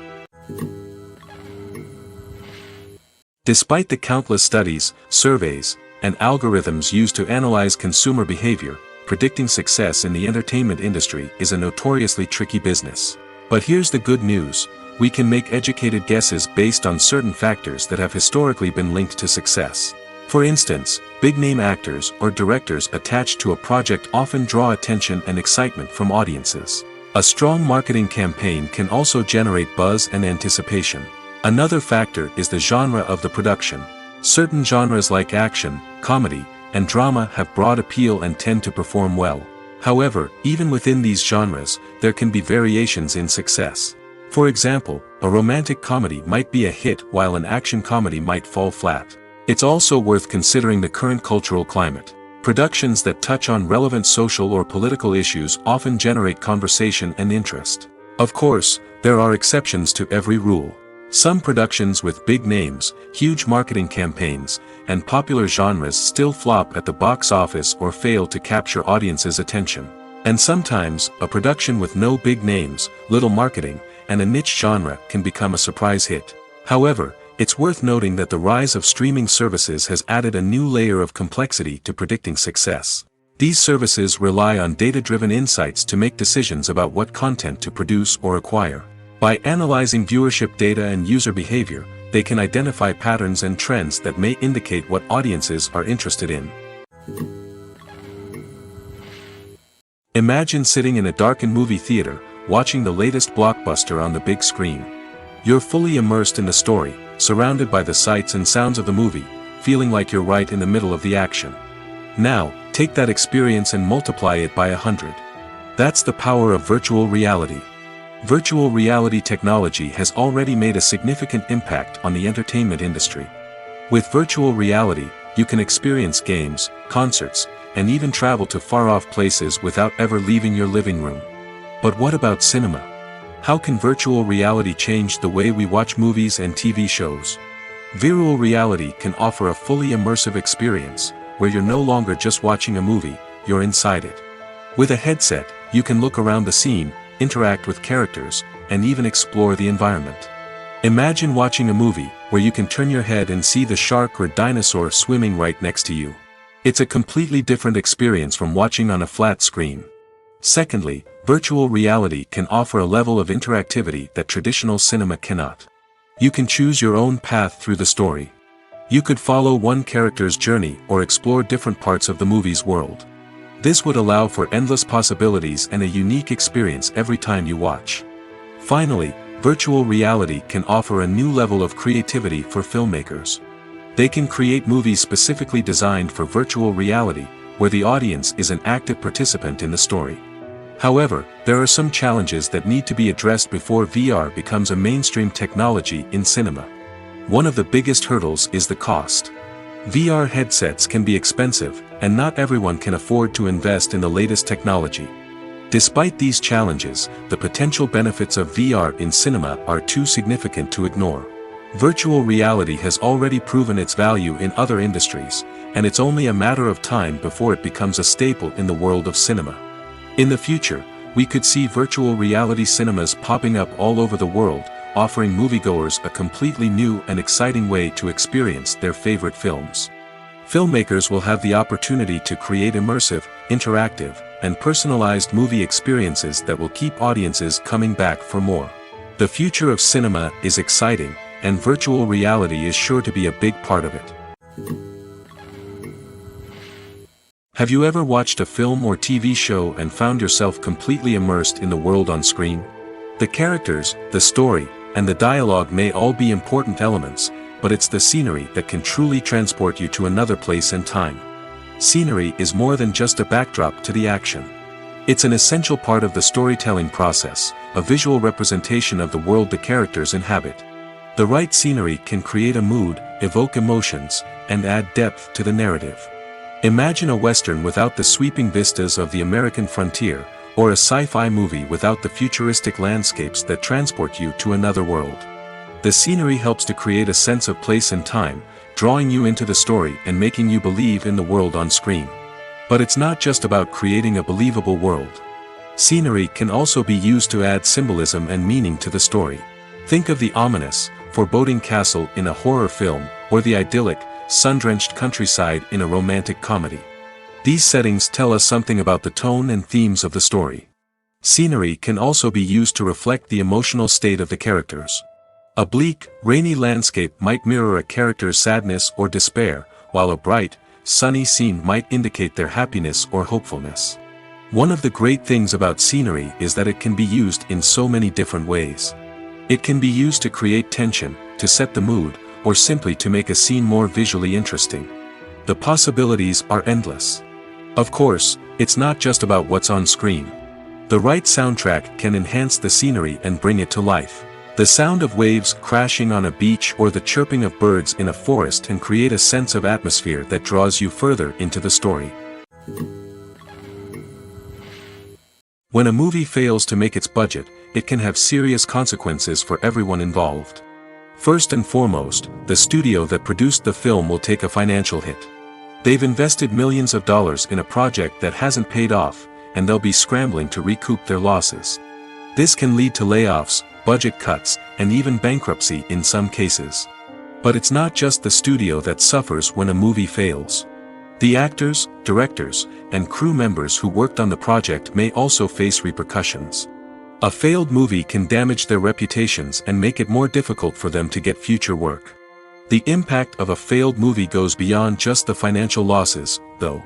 [SPEAKER 1] Despite the countless studies, surveys, and algorithms used to analyze consumer behavior, predicting success in the entertainment industry is a notoriously tricky business. But here's the good news: we can make educated guesses based on certain factors that have historically been linked to success. For instance, big-name actors or directors attached to a project often draw attention and excitement from audiences. A strong marketing campaign can also generate buzz and anticipation. Another factor is the genre of the production. Certain genres like action, comedy, and drama have broad appeal and tend to perform well. However, even within these genres, there can be variations in success. For example, a romantic comedy might be a hit while an action comedy might fall flat. It's also worth considering the current cultural climate. Productions that touch on relevant social or political issues often generate conversation and interest. Of course, there are exceptions to every rule. Some productions with big names, huge marketing campaigns, and popular genres still flop at the box office or fail to capture audiences' attention. And sometimes, a production with no big names, little marketing, and a niche genre can become a surprise hit. However, it's worth noting that the rise of streaming services has added a new layer of complexity to predicting success. These services rely on data-driven insights to make decisions about what content to produce or acquire. By analyzing viewership data and user behavior, they can identify patterns and trends that may indicate what audiences are interested in. Imagine sitting in a darkened movie theater, watching the latest blockbuster on the big screen. You're fully immersed in the story, surrounded by the sights and sounds of the movie, feeling like you're right in the middle of the action. Now, take that experience and multiply it by 100. That's the power of virtual reality. Virtual reality technology has already made a significant impact on the entertainment industry. With virtual reality, you can experience games, concerts, and even travel to far-off places without ever leaving your living room. But what about cinema? How can virtual reality change the way we watch movies and TV shows? Virtual reality can offer a fully immersive experience, where you're no longer just watching a movie, you're inside it. With a headset, you can look around the scene, interact with characters, and even explore the environment. Imagine watching a movie where you can turn your head and see the shark or dinosaur swimming right next to you. It's a completely different experience from watching on a flat screen. Secondly, virtual reality can offer a level of interactivity that traditional cinema cannot. You can choose your own path through the story. You could follow one character's journey or explore different parts of the movie's world. This would allow for endless possibilities and a unique experience every time you watch. Finally, virtual reality can offer a new level of creativity for filmmakers. They can create movies specifically designed for virtual reality, where the audience is an active participant in the story. However, there are some challenges that need to be addressed before VR becomes a mainstream technology in cinema. One of the biggest hurdles is the cost. VR headsets can be expensive, and not everyone can afford to invest in the latest technology. Despite these challenges, the potential benefits of VR in cinema are too significant to ignore. Virtual reality has already proven its value in other industries, and it's only a matter of time before it becomes a staple in the world of cinema. In the future, we could see virtual reality cinemas popping up all over the world, offering moviegoers a completely new and exciting way to experience their favorite films. Filmmakers will have the opportunity to create immersive, interactive, and personalized movie experiences that will keep audiences coming back for more. The future of cinema is exciting, and virtual reality is sure to be a big part of it. Have you ever watched a film or TV show and found yourself completely immersed in the world on screen? The characters, the story, and the dialogue may all be important elements, but it's the scenery that can truly transport you to another place and time. Scenery is more than just a backdrop to the action. It's an essential part of the storytelling process, a visual representation of the world the characters inhabit. The right scenery can create a mood, evoke emotions, and add depth to the narrative. Imagine a Western without the sweeping vistas of the American frontier, or a sci-fi movie without the futuristic landscapes that transport you to another world. The scenery helps to create a sense of place and time, drawing you into the story and making you believe in the world on screen. But it's not just about creating a believable world. Scenery can also be used to add symbolism and meaning to the story. Think of the ominous, foreboding castle in a horror film, or the idyllic, sun-drenched countryside in a romantic comedy. These settings tell us something about the tone and themes of the story. Scenery can also be used to reflect the emotional state of the characters. A bleak, rainy landscape might mirror a character's sadness or despair, while a bright, sunny scene might indicate their happiness or hopefulness. One of the great things about scenery is that it can be used in so many different ways. It can be used to create tension, to set the mood, or simply to make a scene more visually interesting. The possibilities are endless. Of course, it's not just about what's on screen. The right soundtrack can enhance the scenery and bring it to life. The sound of waves crashing on a beach or the chirping of birds in a forest can create a sense of atmosphere that draws you further into the story. When a movie fails to make its budget, it can have serious consequences for everyone involved. First and foremost, the studio that produced the film will take a financial hit. They've invested millions of dollars in a project that hasn't paid off, and they'll be scrambling to recoup their losses. This can lead to layoffs, budget cuts, and even bankruptcy in some cases. But it's not just the studio that suffers when a movie fails. The actors, directors, and crew members who worked on the project may also face repercussions. A failed movie can damage their reputations and make it more difficult for them to get future work. The impact of a failed movie goes beyond just the financial losses, though.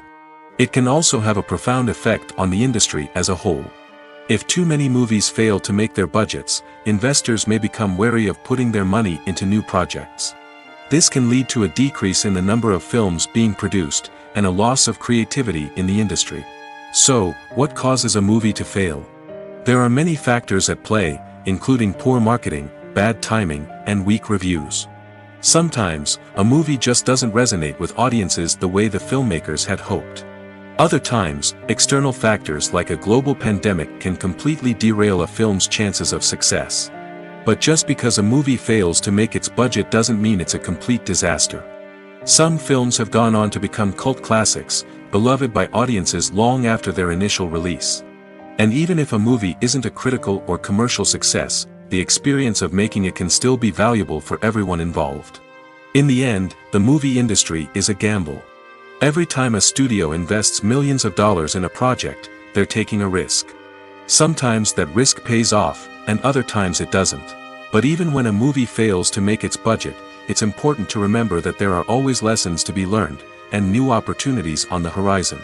[SPEAKER 1] It can also have a profound effect on the industry as a whole. If too many movies fail to make their budgets, investors may become wary of putting their money into new projects. This can lead to a decrease in the number of films being produced, and a loss of creativity in the industry. So, what causes a movie to fail? There are many factors at play, including poor marketing, bad timing, and weak reviews. Sometimes, a movie just doesn't resonate with audiences the way the filmmakers had hoped. Other times, external factors like a global pandemic can completely derail a film's chances of success. But just because a movie fails to make its budget doesn't mean it's a complete disaster. Some films have gone on to become cult classics, beloved by audiences long after their initial release. And even if a movie isn't a critical or commercial success, the experience of making it can still be valuable for everyone involved. In the end, the movie industry is a gamble. Every time a studio invests millions of dollars in a project, they're taking a risk. Sometimes that risk pays off, and other times it doesn't. But even when a movie fails to make its budget, it's important to remember that there are always lessons to be learned, and new opportunities on the horizon.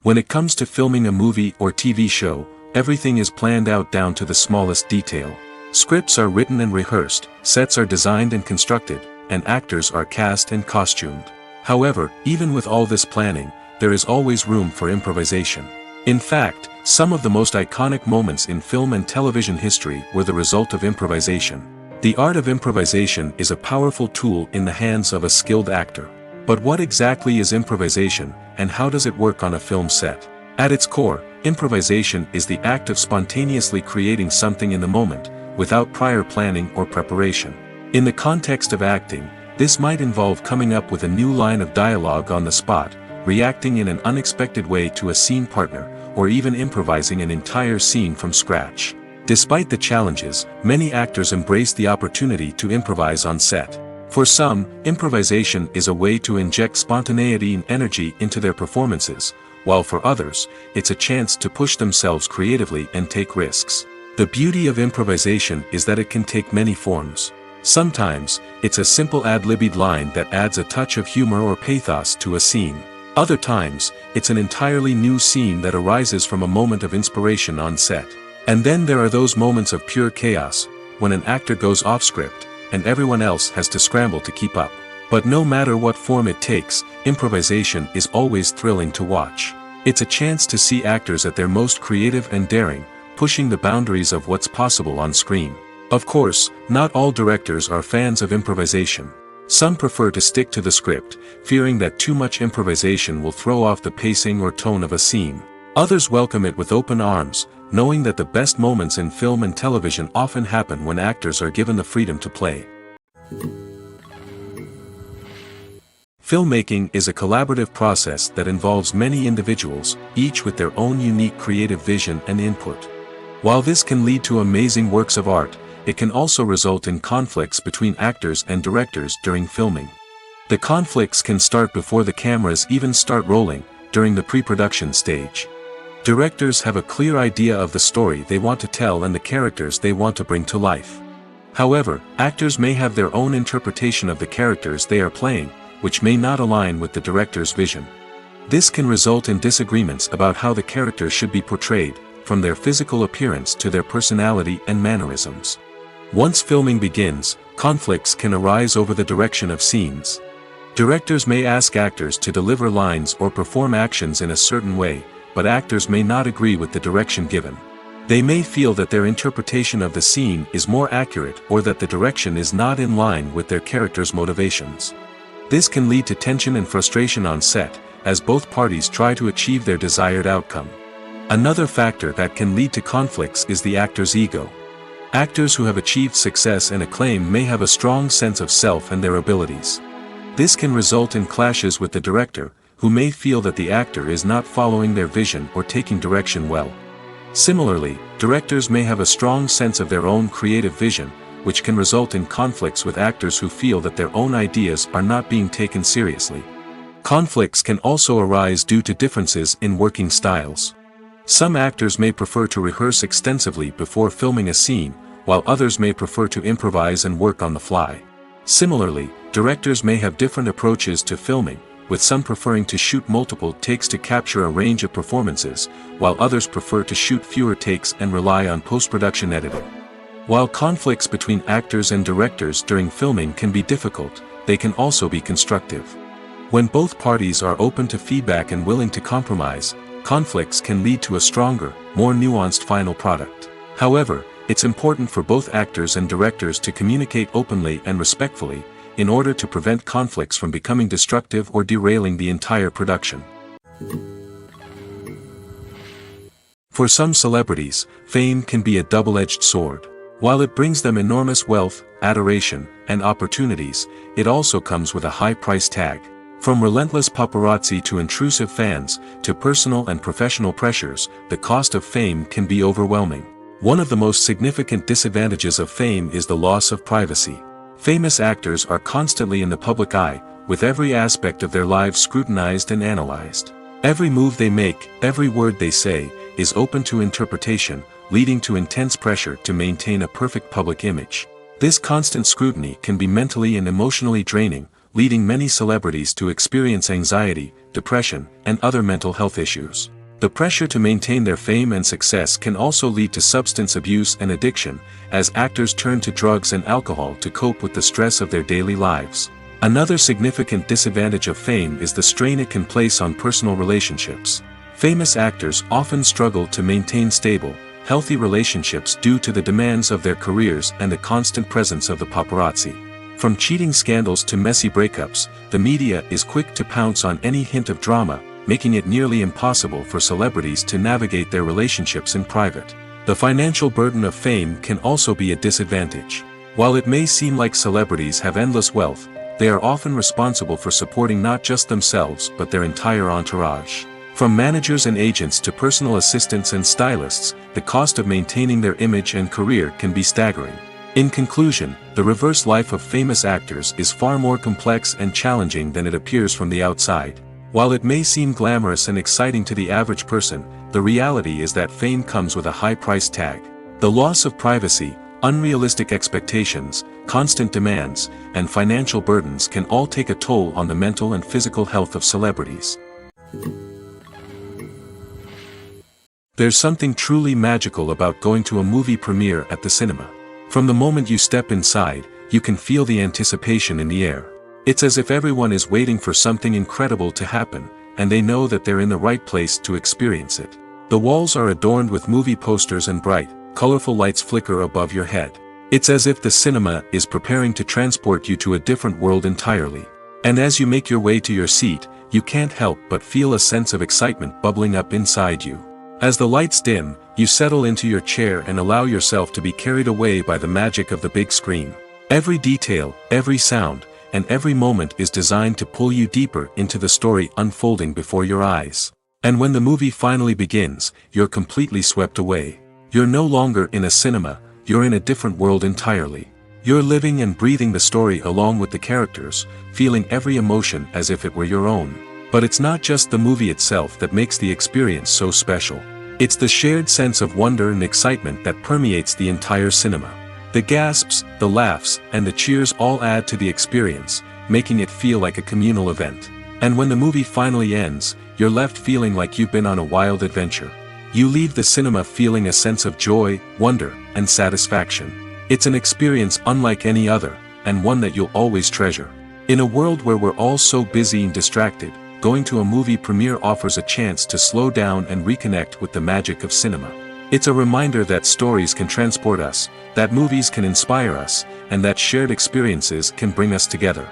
[SPEAKER 1] When it comes to filming a movie or TV show, everything is planned out down to the smallest detail. Scripts are written and rehearsed, sets are designed and constructed, and actors are cast and costumed. However, even with all this planning, there is always room for improvisation. In fact, some of the most iconic moments in film and television history were the result of improvisation. The art of improvisation is a powerful tool in the hands of a skilled actor. But what exactly is improvisation, and how does it work on a film set? At its core, improvisation is the act of spontaneously creating something in the moment, without prior planning or preparation. In the context of acting, this might involve coming up with a new line of dialogue on the spot, reacting in an unexpected way to a scene partner, or even improvising an entire scene from scratch. Despite the challenges, many actors embrace the opportunity to improvise on set. For some, improvisation is a way to inject spontaneity and energy into their performances, while for others, it's a chance to push themselves creatively and take risks. The beauty of improvisation is that it can take many forms. Sometimes, it's a simple ad-libbed line that adds a touch of humor or pathos to a scene. Other times, it's an entirely new scene that arises from a moment of inspiration on set. And then there are those moments of pure chaos, when an actor goes off script, and everyone else has to scramble to keep up. But no matter what form it takes, improvisation is always thrilling to watch. It's a chance to see actors at their most creative and daring, pushing the boundaries of what's possible on screen. Of course, not all directors are fans of improvisation. Some prefer to stick to the script, fearing that too much improvisation will throw off the pacing or tone of a scene. Others welcome it with open arms, knowing that the best moments in film and television often happen when actors are given the freedom to play. Filmmaking is a collaborative process that involves many individuals, each with their own unique creative vision and input. While this can lead to amazing works of art, it can also result in conflicts between actors and directors during filming. The conflicts can start before the cameras even start rolling, during the pre-production stage. Directors have a clear idea of the story they want to tell and the characters they want to bring to life. However, actors may have their own interpretation of the characters they are playing, which may not align with the director's vision. This can result in disagreements about how the characters should be portrayed, from their physical appearance to their personality and mannerisms. Once filming begins, conflicts can arise over the direction of scenes. Directors may ask actors to deliver lines or perform actions in a certain way, but actors may not agree with the direction given. They may feel that their interpretation of the scene is more accurate or that the direction is not in line with their character's motivations. This can lead to tension and frustration on set, as both parties try to achieve their desired outcome. Another factor that can lead to conflicts is the actor's ego. Actors who have achieved success and acclaim may have a strong sense of self and their abilities. This can result in clashes with the director, who may feel that the actor is not following their vision or taking direction well. Similarly, directors may have a strong sense of their own creative vision, which can result in conflicts with actors who feel that their own ideas are not being taken seriously. Conflicts can also arise due to differences in working styles. Some actors may prefer to rehearse extensively before filming a scene, while others may prefer to improvise and work on the fly. Similarly, directors may have different approaches to filming, with some preferring to shoot multiple takes to capture a range of performances, while others prefer to shoot fewer takes and rely on post-production editing. While conflicts between actors and directors during filming can be difficult, they can also be constructive. When both parties are open to feedback and willing to compromise, conflicts can lead to a stronger, more nuanced final product. However, it's important for both actors and directors to communicate openly and respectfully, in order to prevent conflicts from becoming destructive or derailing the entire production. For some celebrities, fame can be a double-edged sword. While it brings them enormous wealth, adoration, and opportunities, it also comes with a high price tag. From relentless paparazzi to intrusive fans, to personal and professional pressures, the cost of fame can be overwhelming. One of the most significant disadvantages of fame is the loss of privacy. Famous actors are constantly in the public eye, with every aspect of their lives scrutinized and analyzed. Every move they make, every word they say, is open to interpretation, leading to intense pressure to maintain a perfect public image. This constant scrutiny can be mentally and emotionally draining, leading many celebrities to experience anxiety, depression, and other mental health issues. The pressure to maintain their fame and success can also lead to substance abuse and addiction, as actors turn to drugs and alcohol to cope with the stress of their daily lives. Another significant disadvantage of fame is the strain it can place on personal relationships. Famous actors often struggle to maintain stable, healthy relationships due to the demands of their careers and the constant presence of the paparazzi. From cheating scandals to messy breakups, the media is quick to pounce on any hint of drama, making it nearly impossible for celebrities to navigate their relationships in private. The financial burden of fame can also be a disadvantage. While it may seem like celebrities have endless wealth, they are often responsible for supporting not just themselves but their entire entourage. From managers and agents to personal assistants and stylists, the cost of maintaining their image and career can be staggering. In conclusion, the reverse life of famous actors is far more complex and challenging than it appears from the outside. While it may seem glamorous and exciting to the average person, the reality is that fame comes with a high price tag. The loss of privacy, unrealistic expectations, constant demands, and financial burdens can all take a toll on the mental and physical health of celebrities. There's something truly magical about going to a movie premiere at the cinema. From the moment you step inside, you can feel the anticipation in the air. It's as if everyone is waiting for something incredible to happen, and they know that they're in the right place to experience it. The walls are adorned with movie posters and bright, colorful lights flicker above your head. It's as if the cinema is preparing to transport you to a different world entirely. And as you make your way to your seat, you can't help but feel a sense of excitement bubbling up inside you. As the lights dim, you settle into your chair and allow yourself to be carried away by the magic of the big screen. Every detail, every sound, and every moment is designed to pull you deeper into the story unfolding before your eyes. And when the movie finally begins, you're completely swept away. You're no longer in a cinema, you're in a different world entirely. You're living and breathing the story along with the characters, feeling every emotion as if it were your own. But it's not just the movie itself that makes the experience so special. It's the shared sense of wonder and excitement that permeates the entire cinema. The gasps, the laughs, and the cheers all add to the experience, making it feel like a communal event. And when the movie finally ends, you're left feeling like you've been on a wild adventure. You leave the cinema feeling a sense of joy, wonder, and satisfaction. It's an experience unlike any other, and one that you'll always treasure. In a world where we're all so busy and distracted, going to a movie premiere offers a chance to slow down and reconnect with the magic of cinema. It's a reminder that stories can transport us, that movies can inspire us, and that shared experiences can bring us together.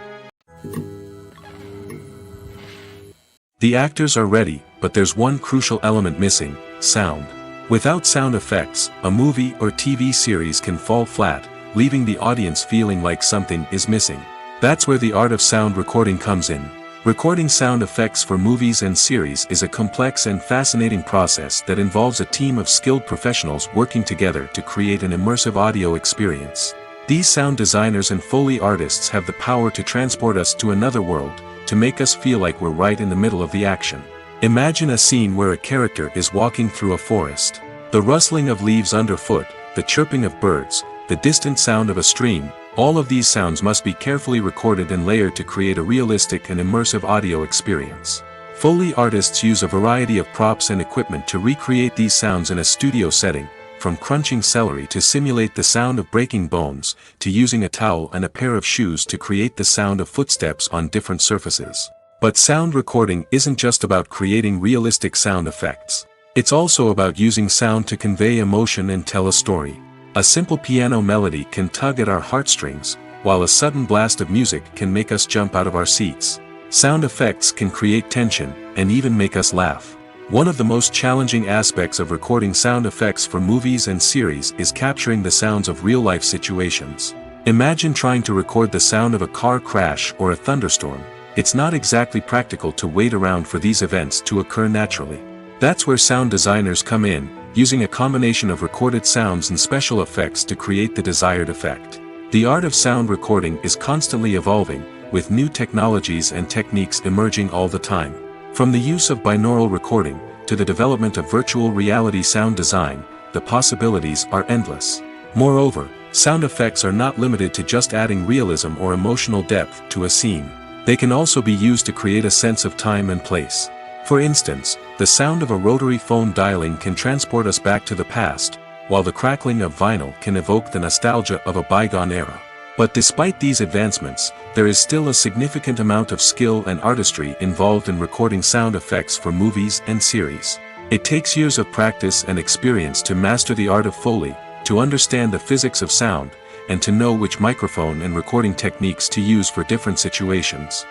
[SPEAKER 1] The actors are ready, but there's one crucial element missing: sound. Without sound effects, a movie or TV series can fall flat, leaving the audience feeling like something is missing. That's where the art of sound recording comes in. Recording sound effects for movies and series is a complex and fascinating process that involves a team of skilled professionals working together to create an immersive audio experience. These sound designers and Foley artists have the power to transport us to another world, to make us feel like we're right in the middle of the action. Imagine a scene where a character is walking through a forest. The rustling of leaves underfoot, the chirping of birds, the distant sound of a stream, all of these sounds must be carefully recorded and layered to create a realistic and immersive audio experience. Foley artists use a variety of props and equipment to recreate these sounds in a studio setting, from crunching celery to simulate the sound of breaking bones, to using a towel and a pair of shoes to create the sound of footsteps on different surfaces. But sound recording isn't just about creating realistic sound effects. It's also about using sound to convey emotion and tell a story. A simple piano melody can tug at our heartstrings, while a sudden blast of music can make us jump out of our seats. Sound effects can create tension, and even make us laugh. One of the most challenging aspects of recording sound effects for movies and series is capturing the sounds of real-life situations. Imagine trying to record the sound of a car crash or a thunderstorm. It's not exactly practical to wait around for these events to occur naturally. That's where sound designers come in, using a combination of recorded sounds and special effects to create the desired effect. The art of sound recording is constantly evolving, with new technologies and techniques emerging all the time. From the use of binaural recording, to the development of virtual reality sound design, the possibilities are endless. Moreover, sound effects are not limited to just adding realism or emotional depth to a scene. They can also be used to create a sense of time and place. For instance, the sound of a rotary phone dialing can transport us back to the past, while the crackling of vinyl can evoke the nostalgia of a bygone era. But despite these advancements, there is still a significant amount of skill and artistry involved in recording sound effects for movies and series. It takes years of practice and experience to master the art of Foley, to understand the physics of sound, and to know which microphone and recording techniques to use for different situations.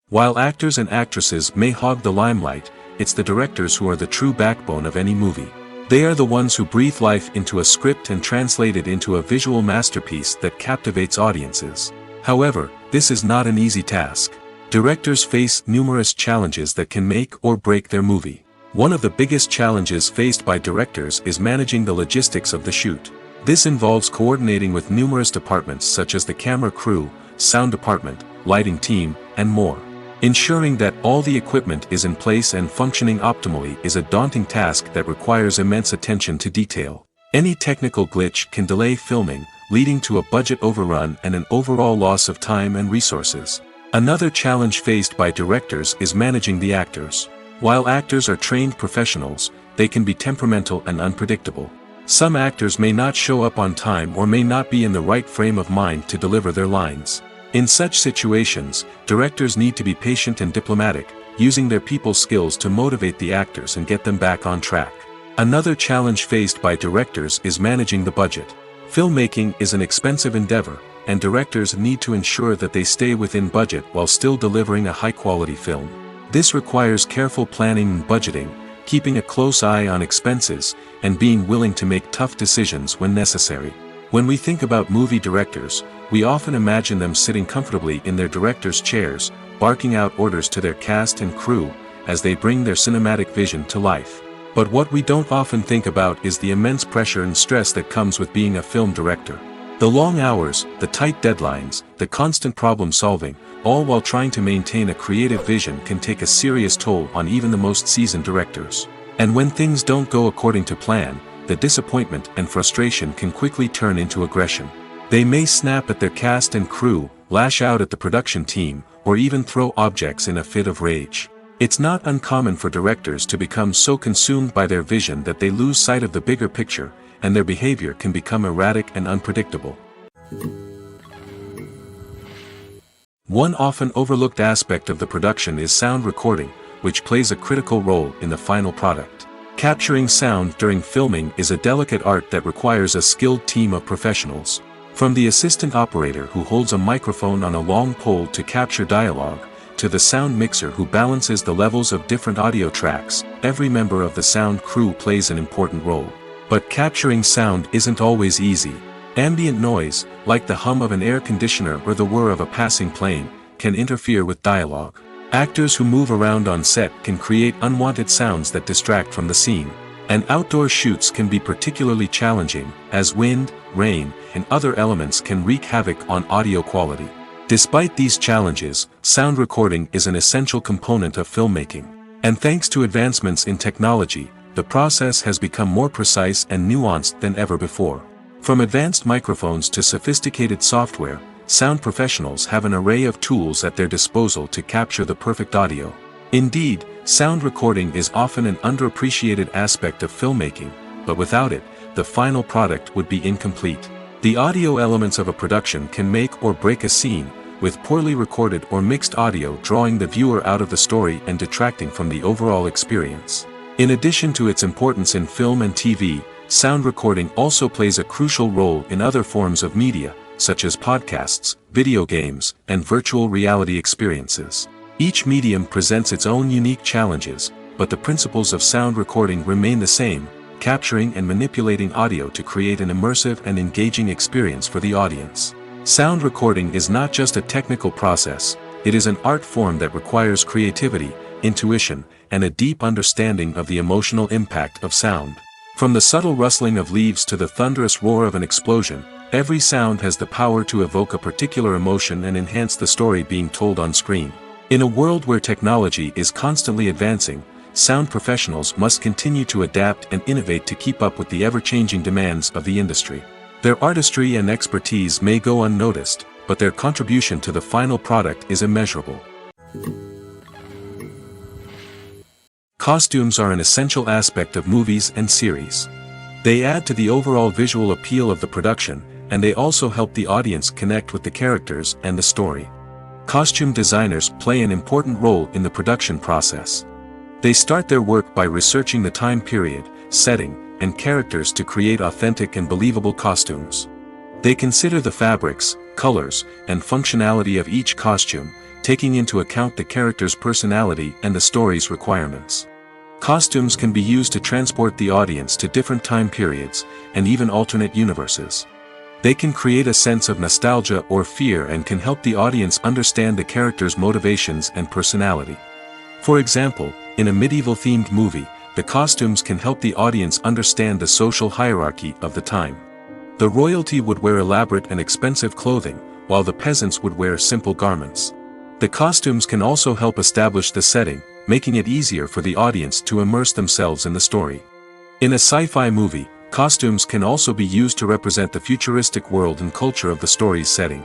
[SPEAKER 1] While actors and actresses may hog the limelight, it's the directors who are the true backbone of any movie. They are the ones who breathe life into a script and translate it into a visual masterpiece that captivates audiences. However, this is not an easy task. Directors face numerous challenges that can make or break their movie. One of the biggest challenges faced by directors is managing the logistics of the shoot. This involves coordinating with numerous departments such as the camera crew, sound department, lighting team, and more. Ensuring that all the equipment is in place and functioning optimally is a daunting task that requires immense attention to detail. Any technical glitch can delay filming, leading to a budget overrun and an overall loss of time and resources. Another challenge faced by directors is managing the actors. While actors are trained professionals, they can be temperamental and unpredictable. Some actors may not show up on time or may not be in the right frame of mind to deliver their lines. In such situations, directors need to be patient and diplomatic, using their people skills to motivate the actors and get them back on track. Another challenge faced by directors is managing the budget. Filmmaking is an expensive endeavor, and directors need to ensure that they stay within budget while still delivering a high-quality film. This requires careful planning and budgeting, keeping a close eye on expenses, and being willing to make tough decisions when necessary. When we think about movie directors, we often imagine them sitting comfortably in their director's chairs, barking out orders to their cast and crew, as they bring their cinematic vision to life. But what we don't often think about is the immense pressure and stress that comes with being a film director. The long hours, the tight deadlines, the constant problem solving, all while trying to maintain a creative vision can take a serious toll on even the most seasoned directors. And when things don't go according to plan, the disappointment and frustration can quickly turn into aggression. They may snap at their cast and crew, lash out at the production team, or even throw objects in a fit of rage. It's not uncommon for directors to become so consumed by their vision that they lose sight of the bigger picture, and their behavior can become erratic and unpredictable. One often overlooked aspect of the production is sound recording, which plays a critical role in the final product. Capturing sound during filming is a delicate art that requires a skilled team of professionals. From the assistant operator who holds a microphone on a long pole to capture dialogue, to the sound mixer who balances the levels of different audio tracks, every member of the sound crew plays an important role. But capturing sound isn't always easy. Ambient noise, like the hum of an air conditioner or the whir of a passing plane, can interfere with dialogue. Actors who move around on set can create unwanted sounds that distract from the scene. And outdoor shoots can be particularly challenging, as wind, rain, and other elements can wreak havoc on audio quality. Despite these challenges, sound recording is an essential component of filmmaking. And thanks to advancements in technology, the process has become more precise and nuanced than ever before. From advanced microphones to sophisticated software, sound professionals have an array of tools at their disposal to capture the perfect audio. Indeed, sound recording is often an underappreciated aspect of filmmaking, but without it, the final product would be incomplete. The audio elements of a production can make or break a scene, with poorly recorded or mixed audio drawing the viewer out of the story and detracting from the overall experience. In addition to its importance in film and TV, sound recording also plays a crucial role in other forms of media, such as podcasts, video games, and virtual reality experiences. Each medium presents its own unique challenges, but the principles of sound recording remain the same, capturing and manipulating audio to create an immersive and engaging experience for the audience. Sound recording is not just a technical process, it is an art form that requires creativity, intuition, and a deep understanding of the emotional impact of sound. From the subtle rustling of leaves to the thunderous roar of an explosion, every sound has the power to evoke a particular emotion and enhance the story being told on screen. In a world where technology is constantly advancing, sound professionals must continue to adapt and innovate to keep up with the ever-changing demands of the industry. Their artistry and expertise may go unnoticed, but their contribution to the final product is immeasurable. Costumes are an essential aspect of movies and series. They add to the overall visual appeal of the production, and they also help the audience connect with the characters and the story. Costume designers play an important role in the production process. They start their work by researching the time period, setting, and characters to create authentic and believable costumes. They consider the fabrics, colors, and functionality of each costume, taking into account the character's personality and the story's requirements. Costumes can be used to transport the audience to different time periods, and even alternate universes. They can create a sense of nostalgia or fear and can help the audience understand the character's motivations and personality. For example, in a medieval-themed movie, the costumes can help the audience understand the social hierarchy of the time. The royalty would wear elaborate and expensive clothing, while the peasants would wear simple garments. The costumes can also help establish the setting, making it easier for the audience to immerse themselves in the story. In a sci-fi movie, costumes can also be used to represent the futuristic world and culture of the story's setting.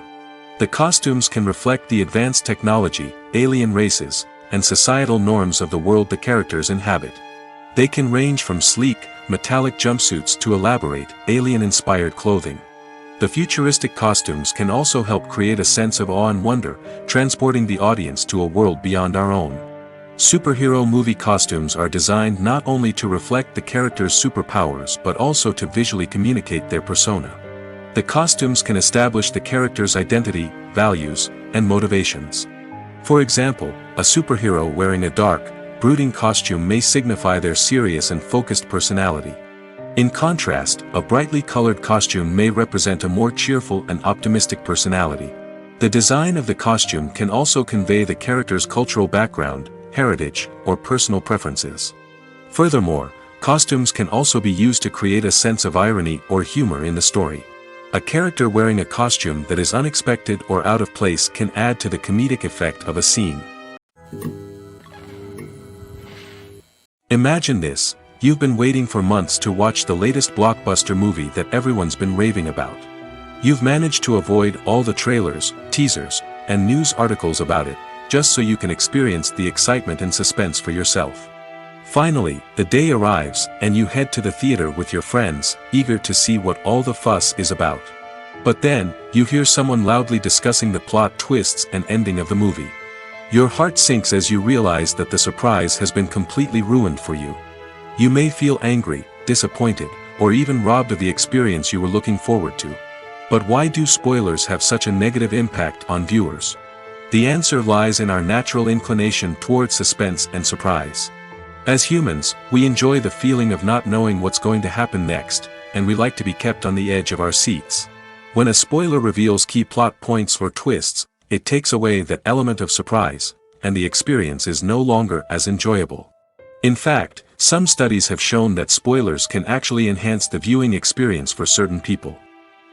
[SPEAKER 1] The costumes can reflect the advanced technology, alien races, and societal norms of the world the characters inhabit. They can range from sleek, metallic jumpsuits to elaborate, alien-inspired clothing. The futuristic costumes can also help create a sense of awe and wonder, transporting the audience to a world beyond our own. Superhero movie costumes are designed not only to reflect the character's superpowers but also to visually communicate their persona. The costumes can establish the character's identity, values, and motivations. For example, a superhero wearing a dark, brooding costume may signify their serious and focused personality. In contrast, a brightly colored costume may represent a more cheerful and optimistic personality. The design of the costume can also convey the character's cultural background, heritage, or personal preferences. Furthermore, costumes can also be used to create a sense of irony or humor in the story. A character wearing a costume that is unexpected or out of place can add to the comedic effect of a scene. Imagine this: you've been waiting for months to watch the latest blockbuster movie that everyone's been raving about. You've managed to avoid all the trailers, teasers, and news articles about it, just so you can experience the excitement and suspense for yourself. Finally, the day arrives, and you head to the theater with your friends, eager to see what all the fuss is about. But then, you hear someone loudly discussing the plot twists and ending of the movie. Your heart sinks as you realize that the surprise has been completely ruined for you. You may feel angry, disappointed, or even robbed of the experience you were looking forward to. But why do spoilers have such a negative impact on viewers? The answer lies in our natural inclination toward suspense and surprise. As humans, we enjoy the feeling of not knowing what's going to happen next, and we like to be kept on the edge of our seats. When a spoiler reveals key plot points or twists, it takes away that element of surprise, and the experience is no longer as enjoyable. In fact, some studies have shown that spoilers can actually enhance the viewing experience for certain people.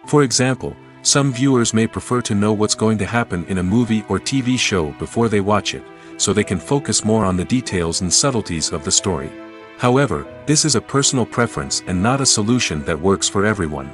[SPEAKER 1] For example, some viewers may prefer to know what's going to happen in a movie or TV show before they watch it, so they can focus more on the details and subtleties of the story. However, this is a personal preference and not a solution that works for everyone.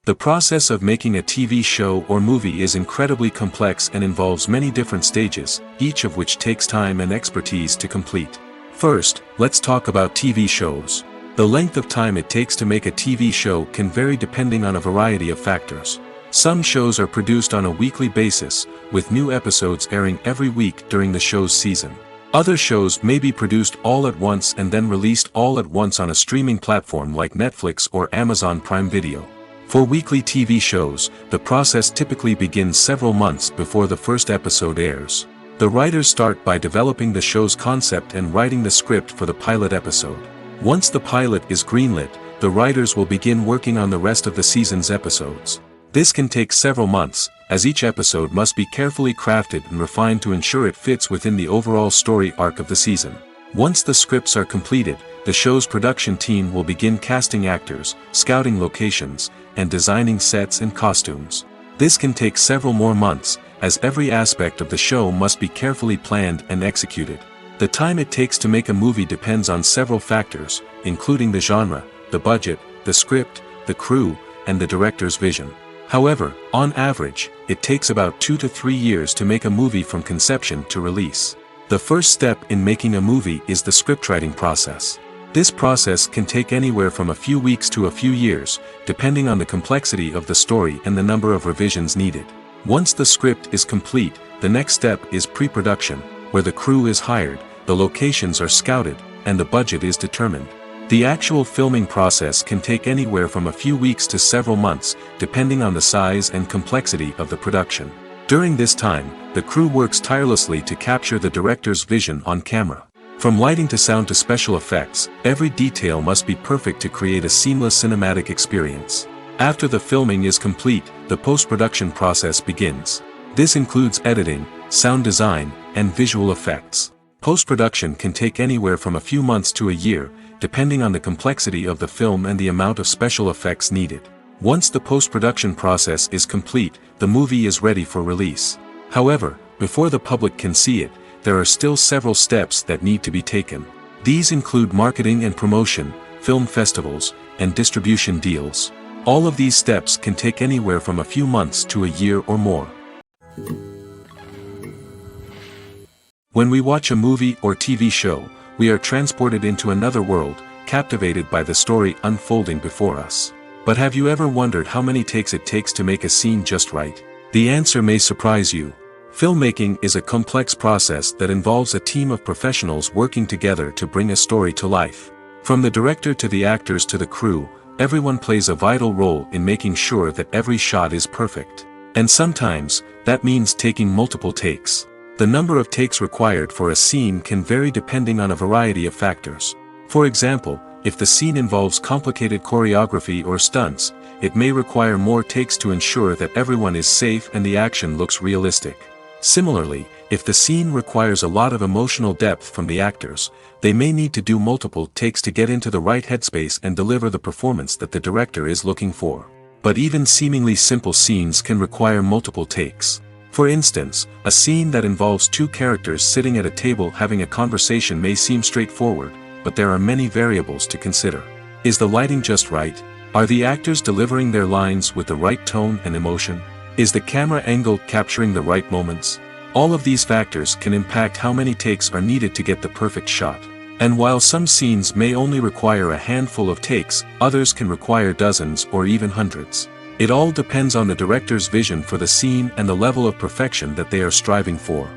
[SPEAKER 1] The process of making a TV show or movie is incredibly complex and involves many different stages, each of which takes time and expertise to complete. First, let's talk about TV shows. The length of time it takes to make a TV show can vary depending on a variety of factors. Some shows are produced on a weekly basis, with new episodes airing every week during the show's season. Other shows may be produced all at once and then released all at once on a streaming platform like Netflix or Amazon Prime Video. For weekly TV shows, the process typically begins several months before the first episode airs. The writers start by developing the show's concept and writing the script for the pilot episode. Once the pilot is greenlit, the writers will begin working on the rest of the season's episodes. This can take several months, as each episode must be carefully crafted and refined to ensure it fits within the overall story arc of the season. Once the scripts are completed, the show's production team will begin casting actors, scouting locations, and designing sets and costumes. This can take several more months, as every aspect of the show must be carefully planned and executed. The time it takes to make a movie depends on several factors, including the genre, the budget, the script, the crew, and the director's vision. However, on average, it takes about 2 to 3 years to make a movie from conception to release. The first step in making a movie is the scriptwriting process. This process can take anywhere from a few weeks to a few years, depending on the complexity of the story and the number of revisions needed. Once the script is complete, the next step is pre-production, where the crew is hired, the locations are scouted, and the budget is determined. The actual filming process can take anywhere from a few weeks to several months, depending on the size and complexity of the production. During this time, the crew works tirelessly to capture the director's vision on camera. From lighting to sound to special effects, every detail must be perfect to create a seamless cinematic experience. After the filming is complete, the post-production process begins. This includes editing, sound design, and visual effects. Post-production can take anywhere from a few months to a year, depending on the complexity of the film and the amount of special effects needed. Once the post-production process is complete, the movie is ready for release. However, before the public can see it, there are still several steps that need to be taken. These include marketing and promotion, film festivals, and distribution deals. All of these steps can take anywhere from a few months to a year or more. When we watch a movie or TV show, we are transported into another world, captivated by the story unfolding before us. But have you ever wondered how many takes it takes to make a scene just right? The answer may surprise you. Filmmaking is a complex process that involves a team of professionals working together to bring a story to life. From the director to the actors to the crew, everyone plays a vital role in making sure that every shot is perfect. And sometimes, that means taking multiple takes. The number of takes required for a scene can vary depending on a variety of factors. For example, if the scene involves complicated choreography or stunts, it may require more takes to ensure that everyone is safe and the action looks realistic. Similarly, If the scene requires a lot of emotional depth from the actors, they may need to do multiple takes to get into the right headspace and deliver the performance that the director is looking for. But even seemingly simple scenes can require multiple takes. For instance, a scene that involves two characters sitting at a table having a conversation may seem straightforward, but there are many variables to consider. Is the lighting just right? Are the actors delivering their lines with the right tone and emotion? Is the camera angle capturing the right moments? All of these factors can impact how many takes are needed to get the perfect shot. And while some scenes may only require a handful of takes, others can require dozens or even hundreds. It all depends on the director's vision for the scene and the level of perfection that they are striving for.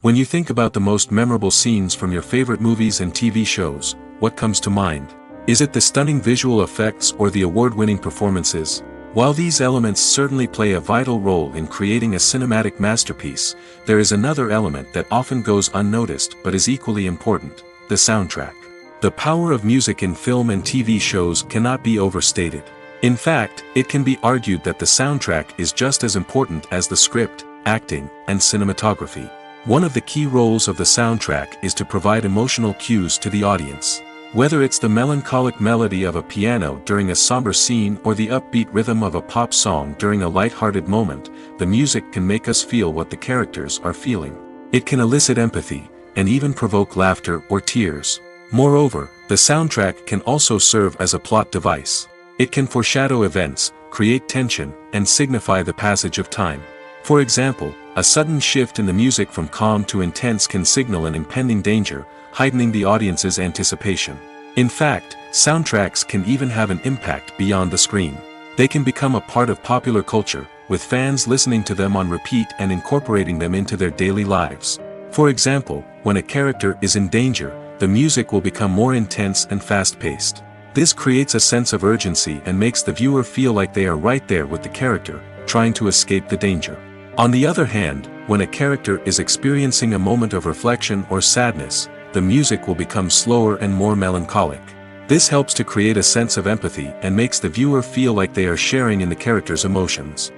[SPEAKER 1] When you think about the most memorable scenes from your favorite movies and TV shows, what comes to mind? Is it the stunning visual effects or the award-winning performances? While these elements certainly play a vital role in creating a cinematic masterpiece, there is another element that often goes unnoticed but is equally important: the soundtrack. The power of music in film and TV shows cannot be overstated. In fact, it can be argued that the soundtrack is just as important as the script, acting, and cinematography. One of the key roles of the soundtrack is to provide emotional cues to the audience. Whether it's the melancholic melody of a piano during a somber scene or the upbeat rhythm of a pop song during a light-hearted moment, the music can make us feel what the characters are feeling. It can elicit empathy, and even provoke laughter or tears. Moreover, the soundtrack can also serve as a plot device. It can foreshadow events, create tension, and signify the passage of time. For example, a sudden shift in the music from calm to intense can signal an impending danger, heightening the audience's anticipation. In fact, soundtracks can even have an impact beyond the screen. They can become a part of popular culture, with fans listening to them on repeat and incorporating them into their daily lives. For example, when a character is in danger, the music will become more intense and fast-paced. This creates a sense of urgency and makes the viewer feel like they are right there with the character, trying to escape the danger. On the other hand, when a character is experiencing a moment of reflection or sadness, the music will become slower and more melancholic. This helps to create a sense of empathy and makes the viewer feel like they are sharing in the character's emotions.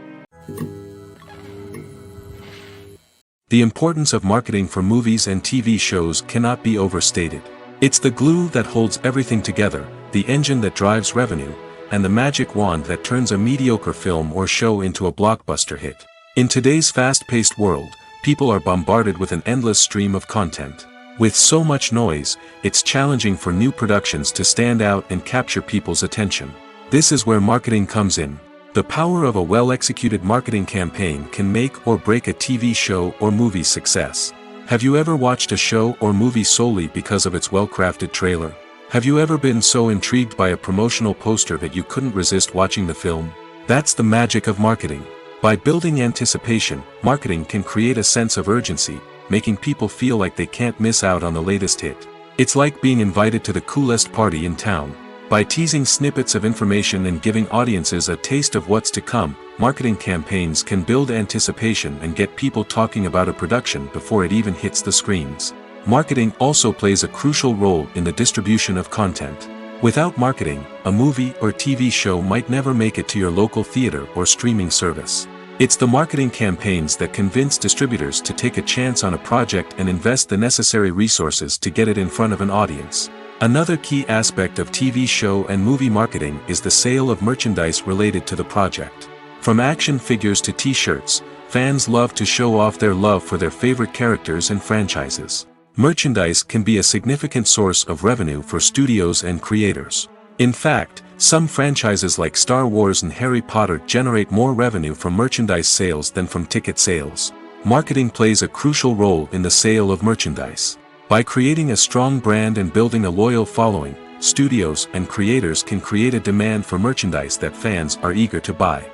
[SPEAKER 1] The importance of marketing for movies and TV shows cannot be overstated. It's the glue that holds everything together, the engine that drives revenue, and the magic wand that turns a mediocre film or show into a blockbuster hit. In today's fast-paced world, people are bombarded with an endless stream of content. With so much noise, it's challenging for new productions to stand out and capture people's attention. This is where marketing comes in. The power of a well-executed marketing campaign can make or break a TV show or movie's success. Have you ever watched a show or movie solely because of its well-crafted trailer? Have you ever been so intrigued by a promotional poster that you couldn't resist watching the film? That's the magic of marketing. By building anticipation, marketing can create a sense of urgency, making people feel like they can't miss out on the latest hit. It's like being invited to the coolest party in town. By teasing snippets of information and giving audiences a taste of what's to come, marketing campaigns can build anticipation and get people talking about a production before it even hits the screens. Marketing also plays a crucial role in the distribution of content. Without marketing, a movie or TV show might never make it to your local theater or streaming service. It's the marketing campaigns that convince distributors to take a chance on a project and invest the necessary resources to get it in front of an audience. Another key aspect of TV show and movie marketing is the sale of merchandise related to the project. From action figures to t-shirts, fans love to show off their love for their favorite characters and franchises. Merchandise can be a significant source of revenue for studios and creators. In fact, some franchises like Star Wars and Harry Potter generate more revenue from merchandise sales than from ticket sales. Marketing plays a crucial role in the sale of merchandise. By creating a strong brand and building a loyal following, studios and creators can create a demand for merchandise that fans are eager to buy.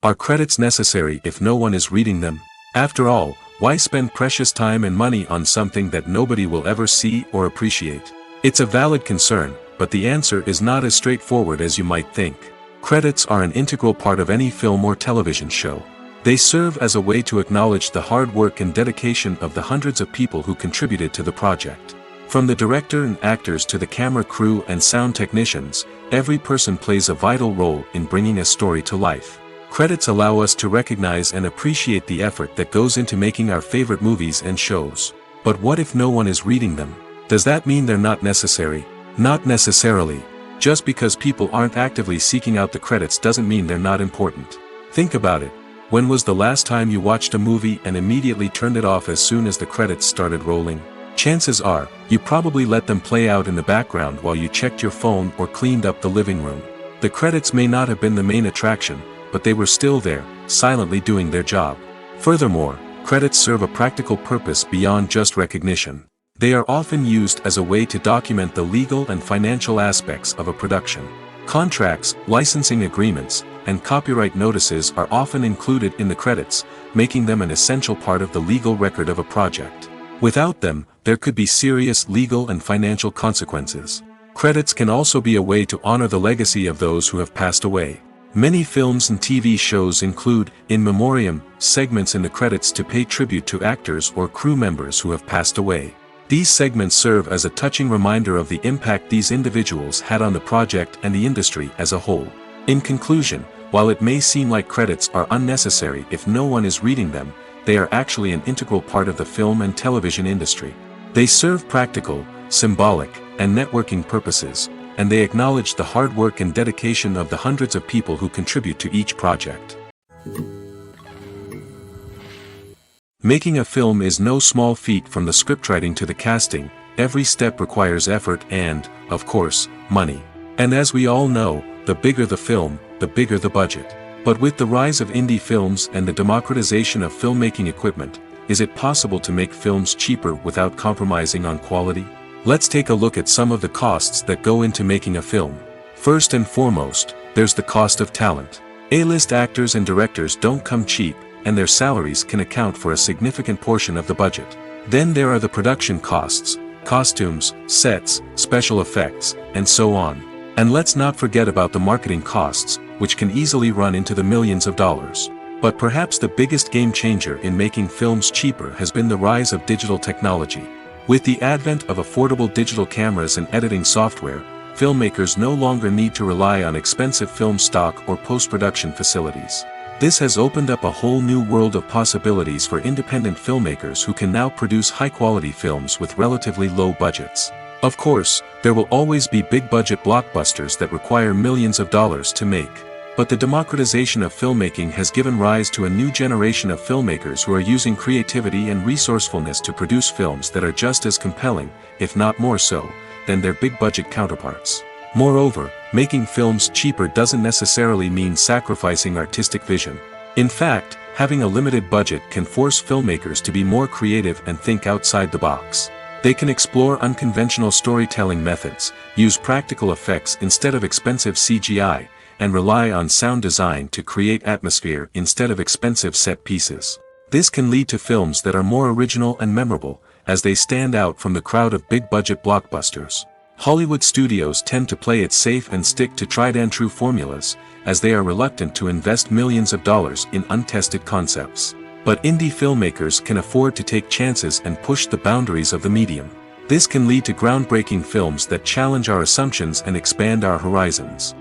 [SPEAKER 1] Are credits necessary if no one is reading them? After all, why spend precious time and money on something that nobody will ever see or appreciate? It's a valid concern, but the answer is not as straightforward as you might think. Credits are an integral part of any film or television show. They serve as a way to acknowledge the hard work and dedication of the hundreds of people who contributed to the project. From the director and actors to the camera crew and sound technicians, every person plays a vital role in bringing a story to life. Credits allow us to recognize and appreciate the effort that goes into making our favorite movies and shows. But what if no one is reading them? Does that mean they're not necessary? Not necessarily. Just because people aren't actively seeking out the credits doesn't mean they're not important. Think about it. When was the last time you watched a movie and immediately turned it off as soon as the credits started rolling? Chances are, you probably let them play out in the background while you checked your phone or cleaned up the living room. The credits may not have been the main attraction, but they were still there, silently doing their job. Furthermore, credits serve a practical purpose beyond just recognition. They are often used as a way to document the legal and financial aspects of a production. Contracts, licensing agreements, and copyright notices are often included in the credits, making them an essential part of the legal record of a project. Without them, there could be serious legal and financial consequences. Credits can also be a way to honor the legacy of those who have passed away. Many films and TV shows include, in memoriam, segments in the credits to pay tribute to actors or crew members who have passed away. These segments serve as a touching reminder of the impact these individuals had on the project and the industry as a whole. In conclusion, while it may seem like credits are unnecessary if no one is reading them, they are actually an integral part of the film and television industry. They serve practical, symbolic, and networking purposes, and they acknowledge the hard work and dedication of the hundreds of people who contribute to each project. Making a film is no small feat. From the scriptwriting to the casting, every step requires effort and, of course, money. And as we all know, the bigger the film, the bigger the budget. But with the rise of indie films and the democratization of filmmaking equipment, is it possible to make films cheaper without compromising on quality? Let's take a look at some of the costs that go into making a film. First and foremost, there's the cost of talent. A-list actors and directors don't come cheap, and their salaries can account for a significant portion of the budget. Then there are the production costs, costumes, sets, special effects, and so on. And let's not forget about the marketing costs, which can easily run into the millions of dollars. But perhaps the biggest game changer in making films cheaper has been the rise of digital technology. With the advent of affordable digital cameras and editing software, filmmakers no longer need to rely on expensive film stock or post-production facilities. This has opened up a whole new world of possibilities for independent filmmakers who can now produce high-quality films with relatively low budgets. Of course, there will always be big-budget blockbusters that require millions of dollars to make. But the democratization of filmmaking has given rise to a new generation of filmmakers who are using creativity and resourcefulness to produce films that are just as compelling, if not more so, than their big-budget counterparts. Moreover, making films cheaper doesn't necessarily mean sacrificing artistic vision. In fact, having a limited budget can force filmmakers to be more creative and think outside the box. They can explore unconventional storytelling methods, use practical effects instead of expensive CGI, and rely on sound design to create atmosphere instead of expensive set pieces. This can lead to films that are more original and memorable, as they stand out from the crowd of big-budget blockbusters. Hollywood studios tend to play it safe and stick to tried-and-true formulas, as they are reluctant to invest millions of dollars in untested concepts. But indie filmmakers can afford to take chances and push the boundaries of the medium. This can lead to groundbreaking films that challenge our assumptions and expand our horizons.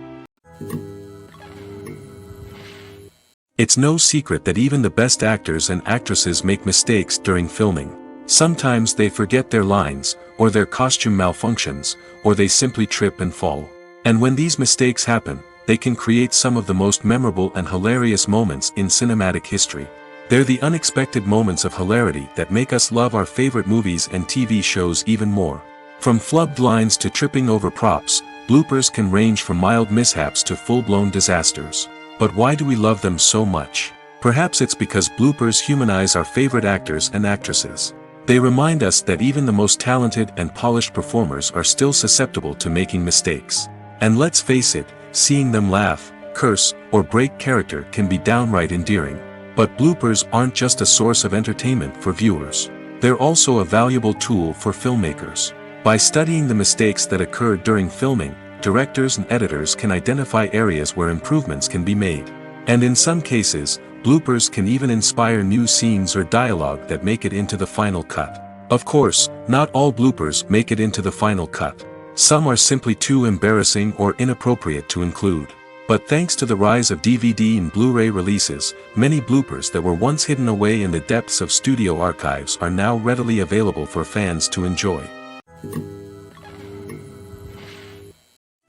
[SPEAKER 1] It's no secret that even the best actors and actresses make mistakes during filming. Sometimes they forget their lines, or their costume malfunctions, or they simply trip and fall. And when these mistakes happen, they can create some of the most memorable and hilarious moments in cinematic history. They're the unexpected moments of hilarity that make us love our favorite movies and TV shows even more. From flubbed lines to tripping over props, bloopers can range from mild mishaps to full-blown disasters. But why do we love them so much? Perhaps it's because bloopers humanize our favorite actors and actresses. They remind us that even the most talented and polished performers are still susceptible to making mistakes. And let's face it, seeing them laugh, curse, or break character can be downright endearing. But bloopers aren't just a source of entertainment for viewers. They're also a valuable tool for filmmakers. By studying the mistakes that occurred during filming, directors and editors can identify areas where improvements can be made. And in some cases, bloopers can even inspire new scenes or dialogue that make it into the final cut. Of course, not all bloopers make it into the final cut. Some are simply too embarrassing or inappropriate to include. But thanks to the rise of DVD and Blu-ray releases, many bloopers that were once hidden away in the depths of studio archives are now readily available for fans to enjoy.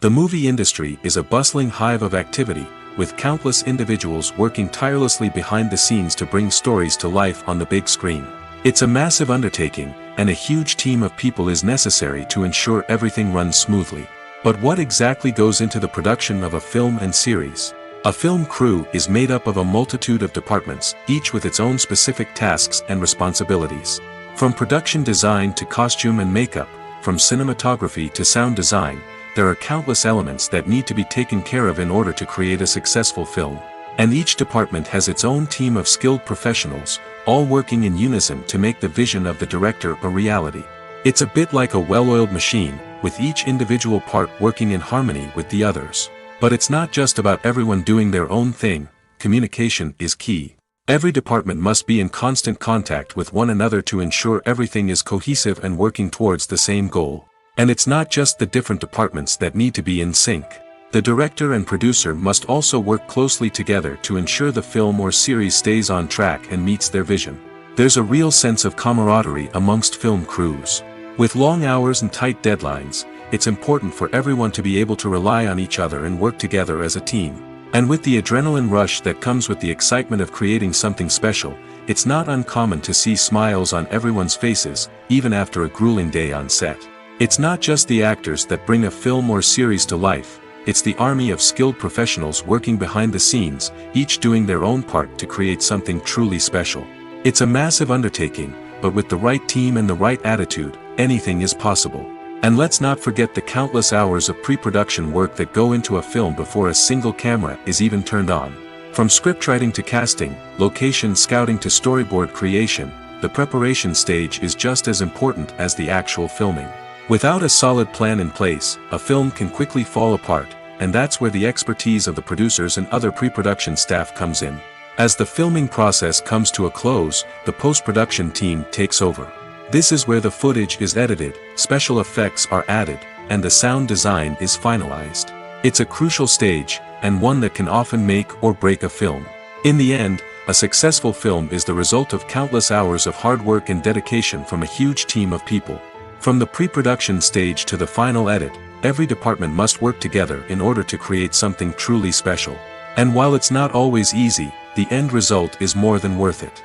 [SPEAKER 1] The movie industry is a bustling hive of activity, with countless individuals working tirelessly behind the scenes to bring stories to life on the big screen. It's a massive undertaking, and a huge team of people is necessary to ensure everything runs smoothly. But what exactly goes into the production of a film and series? A film crew is made up of a multitude of departments, each with its own specific tasks and responsibilities. From production design to costume and makeup, from cinematography to sound design, there are countless elements that need to be taken care of in order to create a successful film. And each department has its own team of skilled professionals, all working in unison to make the vision of the director a reality. It's a bit like a well-oiled machine, with each individual part working in harmony with the others. But it's not just about everyone doing their own thing. Communication is key. Every department must be in constant contact with one another to ensure everything is cohesive and working towards the same goal. And it's not just the different departments that need to be in sync. The director and producer must also work closely together to ensure the film or series stays on track and meets their vision. There's a real sense of camaraderie amongst film crews. With long hours and tight deadlines, it's important for everyone to be able to rely on each other and work together as a team. And with the adrenaline rush that comes with the excitement of creating something special, it's not uncommon to see smiles on everyone's faces, even after a grueling day on set. It's not just the actors that bring a film or series to life. It's the army of skilled professionals working behind the scenes, each doing their own part to create something truly special. It's a massive undertaking, but with the right team and the right attitude, anything is possible. And let's not forget the countless hours of pre-production work that go into a film before a single camera is even turned on. From scriptwriting to casting, location scouting to storyboard creation, the preparation stage is just as important as the actual filming. Without a solid plan in place, a film can quickly fall apart, and that's where the expertise of the producers and other pre-production staff comes in. As the filming process comes to a close, the post-production team takes over. This is where the footage is edited, special effects are added, and the sound design is finalized. It's a crucial stage, and one that can often make or break a film. In the end, a successful film is the result of countless hours of hard work and dedication from a huge team of people. From the pre-production stage to the final edit, every department must work together in order to create something truly special. And while it's not always easy, the end result is more than worth it.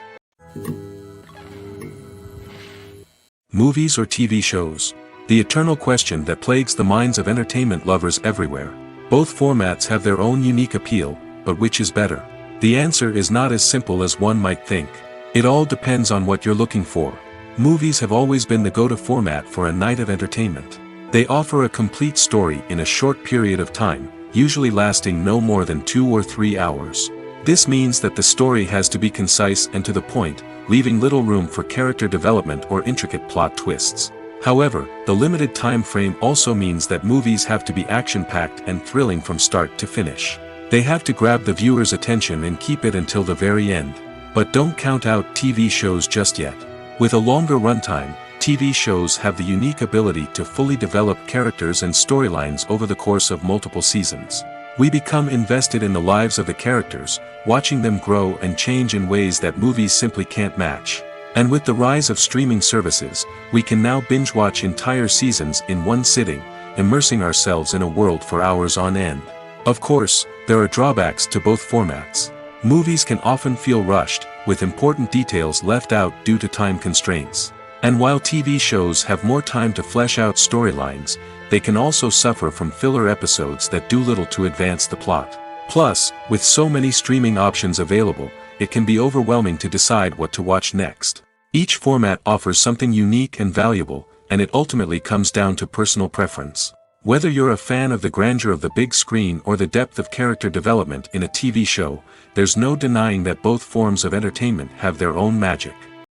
[SPEAKER 1] Movies or TV shows? The eternal question that plagues the minds of entertainment lovers everywhere. Both formats have their own unique appeal, but which is better? The answer is not as simple as one might think. It all depends on what you're looking for. Movies have always been the go-to format for a night of entertainment. They offer a complete story in a short period of time, usually lasting no more than 2 or 3 hours. This means that the story has to be concise and to the point, leaving little room for character development or intricate plot twists. However, the limited time frame also means that movies have to be action-packed and thrilling from start to finish. They have to grab the viewer's attention and keep it until the very end. But don't count out TV shows just yet. With a longer runtime, TV shows have the unique ability to fully develop characters and storylines over the course of multiple seasons. We become invested in the lives of the characters, watching them grow and change in ways that movies simply can't match. And with the rise of streaming services, we can now binge-watch entire seasons in one sitting, immersing ourselves in a world for hours on end. Of course, there are drawbacks to both formats. Movies can often feel rushed, with important details left out due to time constraints. And while TV shows have more time to flesh out storylines, they can also suffer from filler episodes that do little to advance the plot. Plus, with so many streaming options available, it can be overwhelming to decide what to watch next. Each format offers something unique and valuable, and it ultimately comes down to personal preference. Whether you're a fan of the grandeur of the big screen or the depth of character development in a TV show, there's no denying that both forms of entertainment have their own magic.